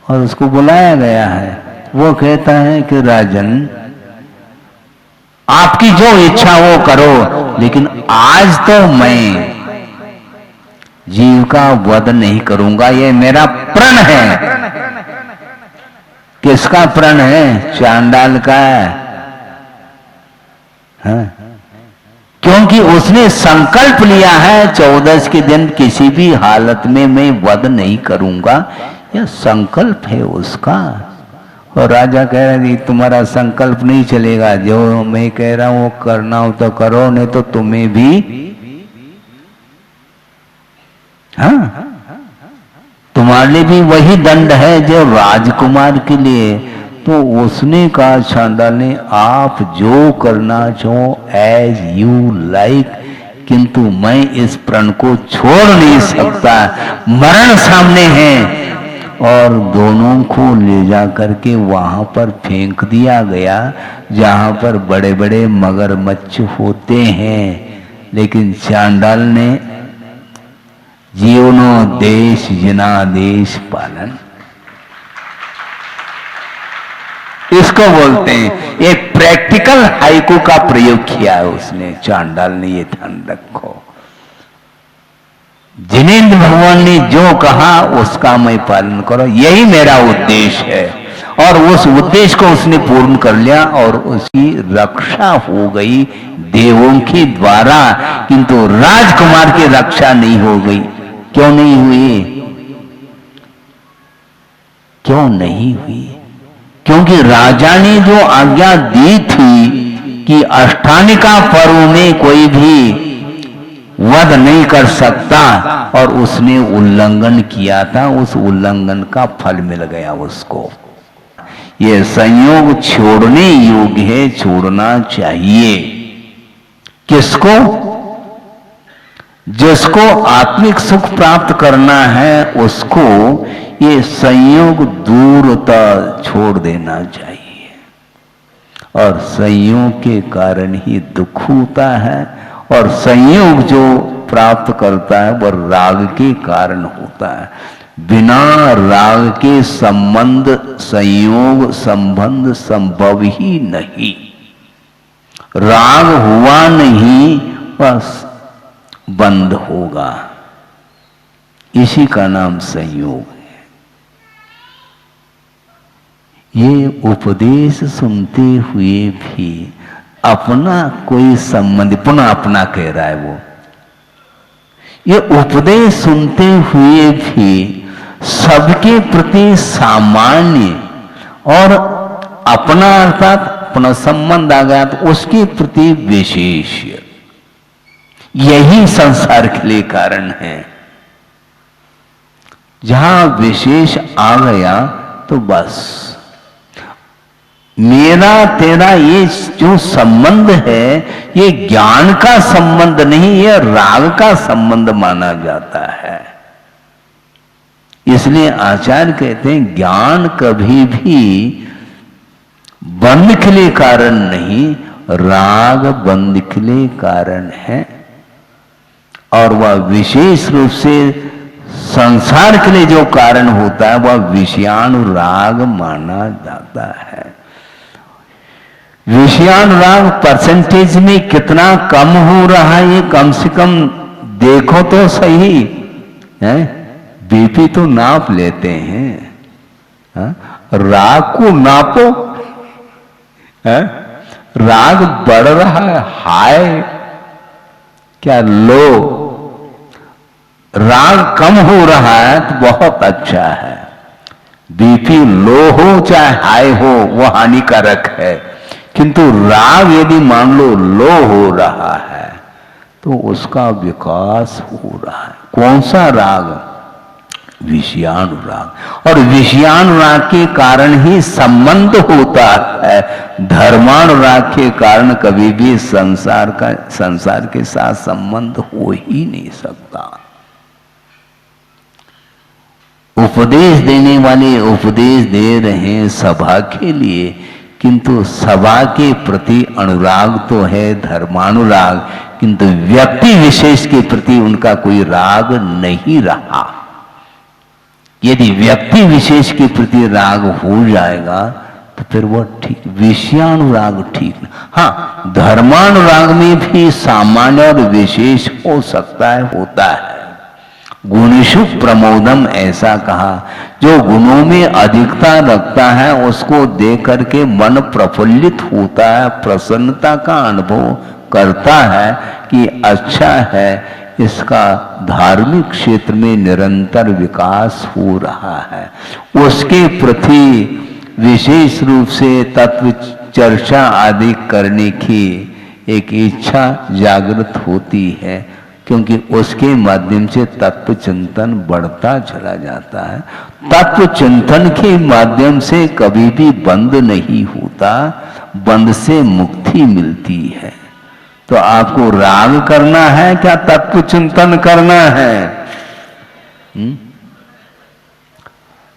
और उसको बुलाया गया है। वो कहता है कि राजन, आपकी जो इच्छा वो करो, लेकिन आज तो मैं जीव का वध नहीं करूंगा। ये मेरा प्रण है। किसका प्रण है? चांडाल का है। क्योंकि उसने संकल्प लिया है 14 के दिन किसी भी हालत में मैं वध नहीं करूंगा। यह संकल्प है उसका। और राजा कह रहे हैं तुम्हारा संकल्प नहीं चलेगा, जो मैं कह रहा हूं वो करना हो तो करो, नहीं तो तुम्हें भी। हाँ, तुम्हारे लिए भी वही दंड है जो राजकुमार के लिए। तो उसने कहा चांडाल ने, आप जो करना चाहो एज यू लाइक, किंतु मैं इस प्रण को छोड़ नहीं सकता, मरण सामने है। और दोनों को ले जा करके वहां पर फेंक दिया गया जहां पर बड़े बड़े मगरमच्छ होते हैं। लेकिन चांडाल ने जीवनो देश जनादेश पालन, इसको बोलते हैं। एक प्रैक्टिकल हाइकू का प्रयोग किया है उसने, चांडाल ने। ये ध्यान रखो, जिनेंद्र भगवान ने जो कहा उसका मैं पालन करो, यही मेरा उद्देश्य है। और उस उद्देश्य को उसने पूर्ण कर लिया और उसकी रक्षा हो गई देवों के द्वारा, किंतु राजकुमार की रक्षा नहीं हो गई। क्यों नहीं हुई? क्यों नहीं हुई? क्योंकि राजा ने जो आज्ञा दी थी कि अष्टानिका पर्व में कोई भी वध नहीं कर सकता, और उसने उल्लंघन किया था। उस उल्लंघन का फल मिल गया उसको। ये संयोग छोड़ने योग्य है, छोड़ना चाहिए। किसको? जिसको आत्मिक सुख प्राप्त करना है उसको ये संयोग दूरतः छोड़ देना चाहिए। और संयोग के कारण ही दुख होता है, और संयोग जो प्राप्त करता है वह राग के कारण होता है। बिना राग के संबंध, संयोग, संबंध संभव ही नहीं। राग हुआ नहीं बस बंद होगा, इसी का नाम संयोग है। ये उपदेश सुनते हुए भी अपना कोई संबंध, पुनः अपना कह रहा है वो, ये उपदेश सुनते हुए भी सबके प्रति सामान्य और अपना अर्थात अपना संबंध आ गया तो उसके प्रति विशेष, यही संसार के लिए कारण है। जहां विशेष आ गया तो बस मेरा तेरा ये जो संबंध है ये ज्ञान का संबंध नहीं, ये राग का संबंध माना जाता है। इसलिए आचार्य कहते हैं ज्ञान कभी भी बंध के लिए कारण नहीं, राग बंध के लिए कारण है। और वह विशेष रूप से संसार के लिए जो कारण होता है वह विषयानुराग माना जाता है। विषयानुराग परसेंटेज में कितना कम हो रहा है ये कम से कम देखो तो सही है। बीपी तो नाप लेते हैं, है? राग को नापो, है? राग बढ़ रहा है, हाय क्या लो, राग कम हो रहा है तो बहुत अच्छा है। बीपी लो हो चाहे हाई हो वो हानिकारक है, किंतु राग यदि मान लो लो हो रहा है तो उसका विकास हो रहा है। कौन सा राग? विषयानुराग। और विषयानुराग के कारण ही संबंध होता है। धर्मानुराग के कारण कभी भी संसार के साथ संबंध हो ही नहीं सकता। उपदेश देने वाले उपदेश दे रहे हैं सभा के लिए, किंतु सभा के प्रति अनुराग तो है, धर्मानुराग, किंतु व्यक्ति विशेष के प्रति उनका कोई राग नहीं रहा। यदि व्यक्ति विशेष के प्रति राग हो जाएगा तो फिर वो ठीक, विषयानुराग ठीक नहीं। हाँ, धर्मानुराग में भी सामान्य और विशेष हो सकता है, होता है। गुणेषु प्रमोदम ऐसा कहा, जो गुणों में अधिकता रखता है उसको देख करके मन प्रफुल्लित होता है, प्रसन्नता का अनुभव करता है कि अच्छा है, इसका धार्मिक क्षेत्र में निरंतर विकास हो रहा है। उसके प्रति विशेष रूप से तत्व चर्चा आदि करने की एक इच्छा जागृत होती है, क्योंकि उसके माध्यम से तत्व चिंतन बढ़ता चला जाता है। तत्व चिंतन के माध्यम से कभी भी बंद नहीं होता, बंद से मुक्ति मिलती है। तो आपको राग करना है क्या तत्व चिंतन करना है?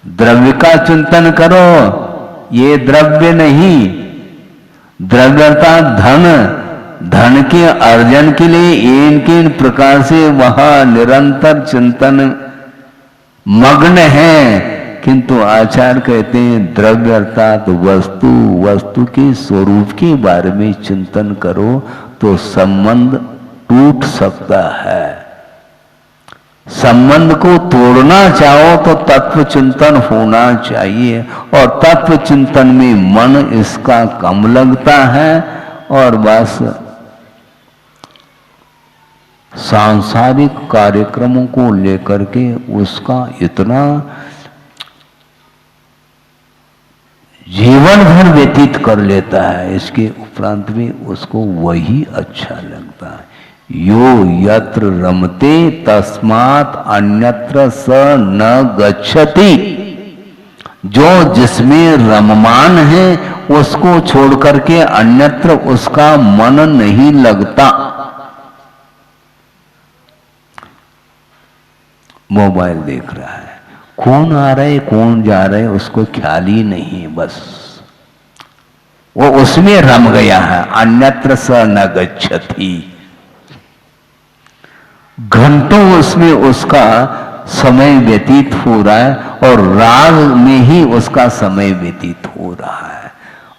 द्रव्य का चिंतन करो, ये द्रव्य नहीं। द्रव्य अर्थात धन, धन के अर्जन के लिए इन प्रकार से वह निरंतर चिंतन मग्न है। किंतु आचार्य कहते हैं द्रव्य अर्थात वस्तु, वस्तु के स्वरूप के बारे में चिंतन करो तो संबंध टूट सकता है। संबंध को तोड़ना चाहो तो तत्व चिंतन होना चाहिए, और तत्व चिंतन में मन इसका कम लगता है, और बस सांसारिक कार्यक्रमों को लेकर के उसका इतना जीवन भर व्यतीत कर लेता है, इसके उपरांत भी उसको वही अच्छा लगता है। यो यत्र रमते तस्मात् अन्यत्र स न गच्छति। जो जिसमें रममान है उसको छोड़ करके अन्यत्र उसका मन नहीं लगता। मोबाइल देख रहा है, कौन आ रहा है कौन जा रहा है उसको ख्याल ही नहीं, बस वो उसमें रम गया है। अन्यत्र स न गच्छति, घंटों उसमें उसका समय व्यतीत हो रहा है, और राग में ही उसका समय व्यतीत हो रहा है,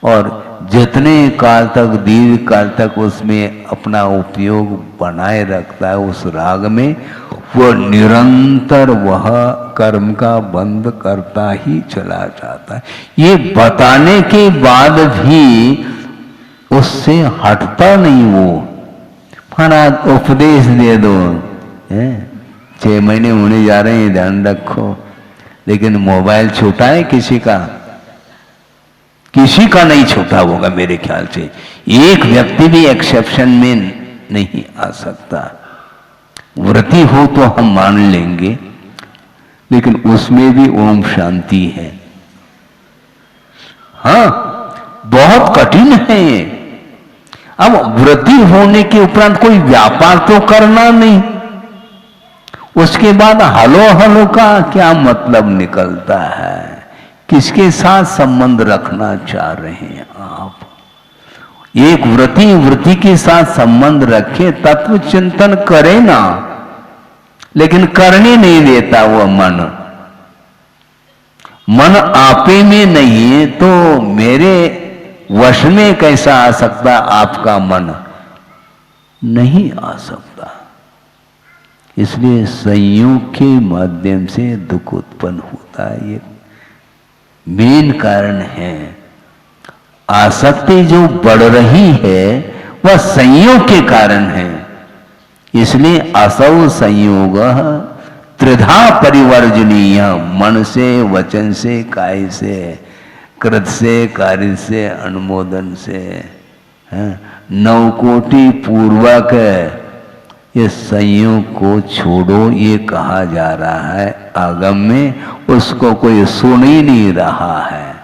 और जितने काल तक, दीर्घ काल तक उसमें अपना उपयोग बनाए रखता है उस राग में, वह निरंतर वह कर्म का बंद करता ही चला जाता है। ये बताने के बाद भी उससे हटता नहीं। वो महाराज उपदेश दे दो, 6 महीने होने जा रहे हैं, ध्यान रखो। लेकिन मोबाइल छोटा है किसी का? किसी का नहीं छोटा होगा मेरे ख्याल से। एक व्यक्ति भी एक्सेप्शन में नहीं आ सकता। व्रती हो तो हम मान लेंगे, लेकिन उसमें भी ओम शांति है। हाँ, बहुत कठिन है ये। अब व्रती होने के उपरांत कोई व्यापार तो करना नहीं, उसके बाद हलो हलो का क्या मतलब निकलता है? किसके साथ संबंध रखना चाह रहे हैं आप? एक व्रती व्रती के साथ संबंध रखे, तत्व चिंतन करे ना, लेकिन करने नहीं देता वो मन। मन आपे में नहीं है तो मेरे वश में कैसा आ सकता? आपका मन नहीं आ सकता। इसलिए संयोग के माध्यम से दुख उत्पन्न होता है, ये मेन कारण है। आसक्ति जो बढ़ रही है वह संयोग के कारण है। इसलिए असौ संयोग त्रिधा परिवर्जनीय, मन से, वचन से, काय से, कृत से, कार्य से, अनुमोदन से, 9 कोटि पूर्वक ये संयोग को छोड़ो, ये कहा जा रहा है आगम में। उसको कोई सुन ही नहीं रहा है।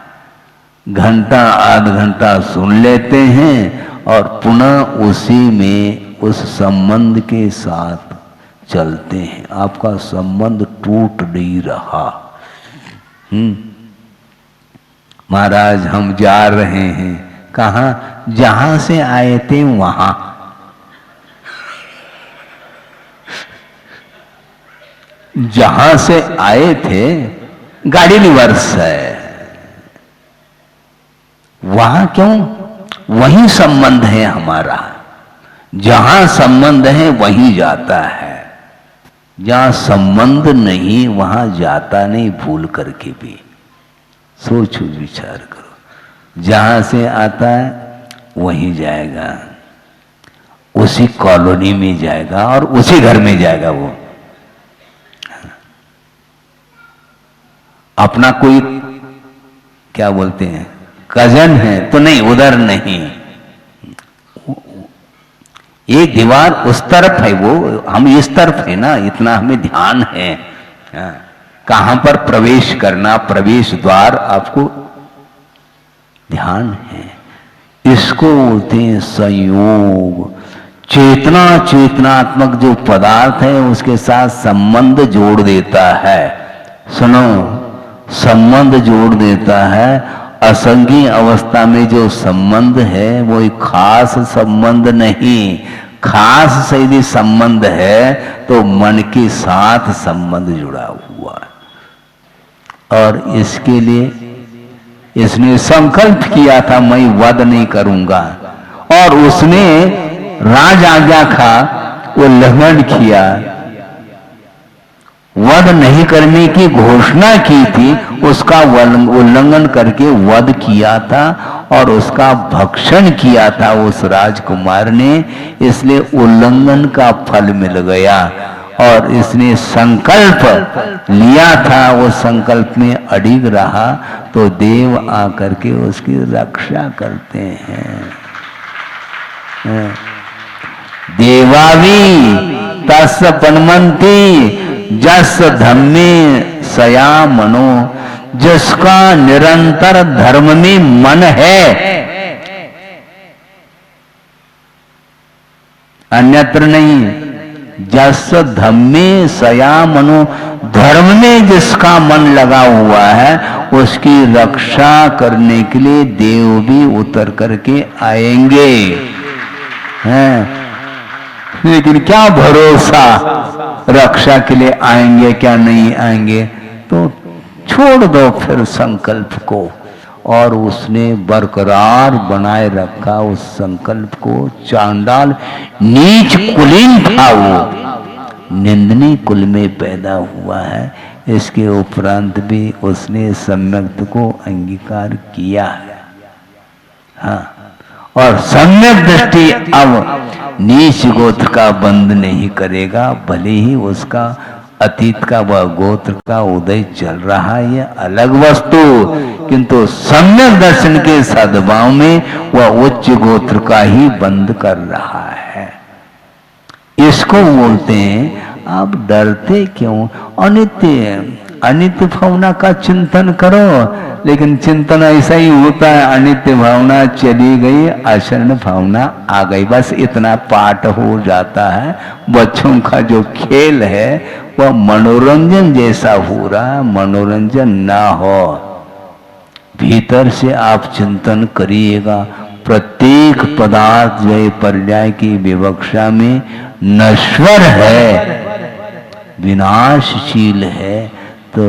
घंटा आध घंटा सुन लेते हैं और पुनः उसी में उस संबंध के साथ चलते हैं। आपका संबंध टूट नहीं रहा। महाराज हम जा रहे हैं, कहाँ? जहां से आए थे वहां। जहां से आए थे गाड़ी रिवर्स है, वहां क्यों? वही संबंध है हमारा। जहां संबंध है वहीं जाता है, जहां संबंध नहीं वहां जाता नहीं, भूल करके भी। सोचो, विचार करो। जहां से आता है वहीं जाएगा, उसी कॉलोनी में जाएगा और उसी घर में जाएगा। वो अपना कोई क्या बोलते हैं कजन है तो नहीं, उधर नहीं। एक दीवार उस तरफ है, वो हम इस तरफ है ना, इतना हमें ध्यान है। कहां पर प्रवेश करना, प्रवेश द्वार आपको ध्यान है। इसको बोलते हैं संयोग। चेतना चेतनात्मक जो पदार्थ है उसके साथ संबंध जोड़ देता है। सुनो, संबंध जोड़ देता है। असंगी अवस्था में जो संबंध है वो एक खास संबंध नहीं, खास से यदि संबंध है तो मन के साथ संबंध जुड़ा हुआ है। और इसके लिए इसने संकल्प किया था मैं वध नहीं करूंगा, और उसने राज आज्ञा का उल्लंघन किया, वध नहीं करने की घोषणा की थी, उसका उल्लंघन करके वध किया था और उसका भक्षण किया था उस राजकुमार ने। इसलिए उल्लंघन का फल मिल गया और इसने संकल्प लिया था, वो संकल्प में अडिग रहा तो देव आकर के उसकी रक्षा करते हैं। देवावी तस् पन्मन्ति जस धम्मे सया मनो, जिसका निरंतर धर्म में मन है, अन्यत्र नहीं। जस धम्मे सया मनो, धर्म में जिसका मन लगा हुआ है उसकी रक्षा करने के लिए देव भी उतर करके आएंगे हैं। लेकिन क्या भरोसा रक्षा के लिए आएंगे क्या नहीं आएंगे, तो छोड़ दो फिर संकल्प को। और उसने बरकरार बनाए रखा उस संकल्प को। चांडाल नीच कुलीन था, वो निंदनीय कुल में पैदा हुआ है। इसके उपरांत भी उसने सम्यक्त को अंगीकार किया है। हाँ, और सम्यक दृष्टि अब नीच गोत्र का बंद नहीं करेगा, भले ही उसका अतीत का वह गोत्र का उदय चल रहा है, यह अलग वस्तु, किंतु सम्यक दर्शन के सद्भाव में वह उच्च गोत्र का ही बंद कर रहा है। इसको बोलते हैं आप डरते क्यों? अनित्य अनित्य भावना का चिंतन करो, लेकिन चिंतन ऐसा ही होता है, अनित्य भावना चली गई, अशरण भावना आ गई, बस इतना पाठ हो जाता है। बच्चों का जो खेल है वह मनोरंजन जैसा हो रहा है, मनोरंजन ना हो। भीतर से आप चिंतन करिएगा। प्रत्येक पदार्थ जो पर्याय की विवक्षा में नश्वर है, विनाशशील है, तो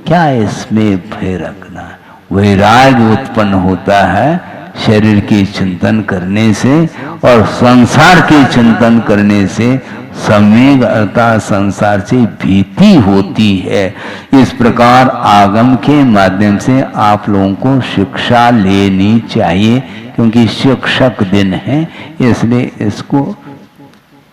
क्या इसमें भय रखना। वैराग्य उत्पन्न होता है शरीर के चिंतन करने से, और संसार के चिंतन करने से संवेग अर्थात संसार से भीति होती है। इस प्रकार आगम के माध्यम से आप लोगों को शिक्षा लेनी चाहिए, क्योंकि शिक्षक दिन है, इसलिए इसको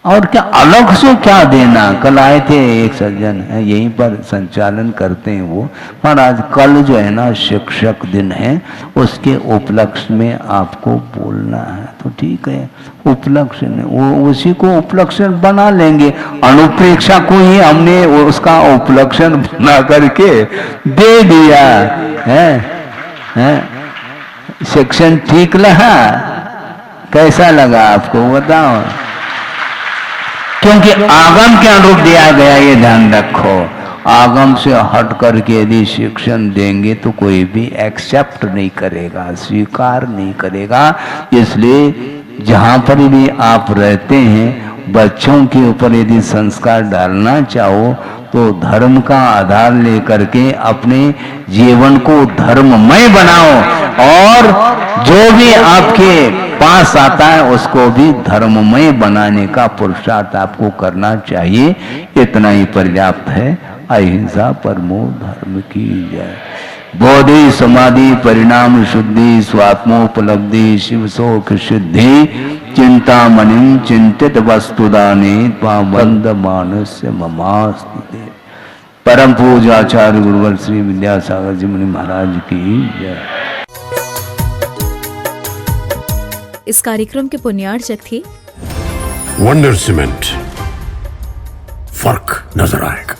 और क्या अलग से क्या देना। कल आए थे एक सज्जन है, यहीं पर संचालन करते हैं वो, महाराज कल जो है ना शिक्षक दिन है, उसके उपलक्ष्य में आपको बोलना है। तो ठीक है, उपलक्ष्य वो उसी को उपलक्ष्य बना लेंगे। अनुप्रेक्षा को ही हमने उसका उपलक्ष्य बना करके दे दिया है। शिक्षण ठीक लगा? कैसा लगा आपको बताओ? क्योंकि आगम के अनुरूप दिया गया, ये ध्यान रखो। आगम से हट करके यदि शिक्षण देंगे तो कोई भी एक्सेप्ट नहीं करेगा, स्वीकार नहीं करेगा। इसलिए जहाँ पर भी आप रहते हैं, बच्चों के ऊपर यदि संस्कार डालना चाहो तो धर्म का आधार लेकर के अपने जीवन को धर्ममय बनाओ, और जो भी आपके पास आता है उसको भी धर्ममय बनाने का पुरुषार्थ आपको करना चाहिए। इतना ही पर्याप्त है। अहिंसा परमो धर्म की जय। बोधि समाधि परिणाम शुद्धि स्वात्मोपलब्धि शिव शोक सिद्धि चिंतामणि चिंतित वस्तुदाने बंद मानस्य ममास्ति। परम पूज्याचार्य गुरुवर श्री विद्यासागर जी मुनि महाराज की जय। इस कार्यक्रम के पुण्यार्चक थे वंडर सीमेंट। फर्क नजर आएगा।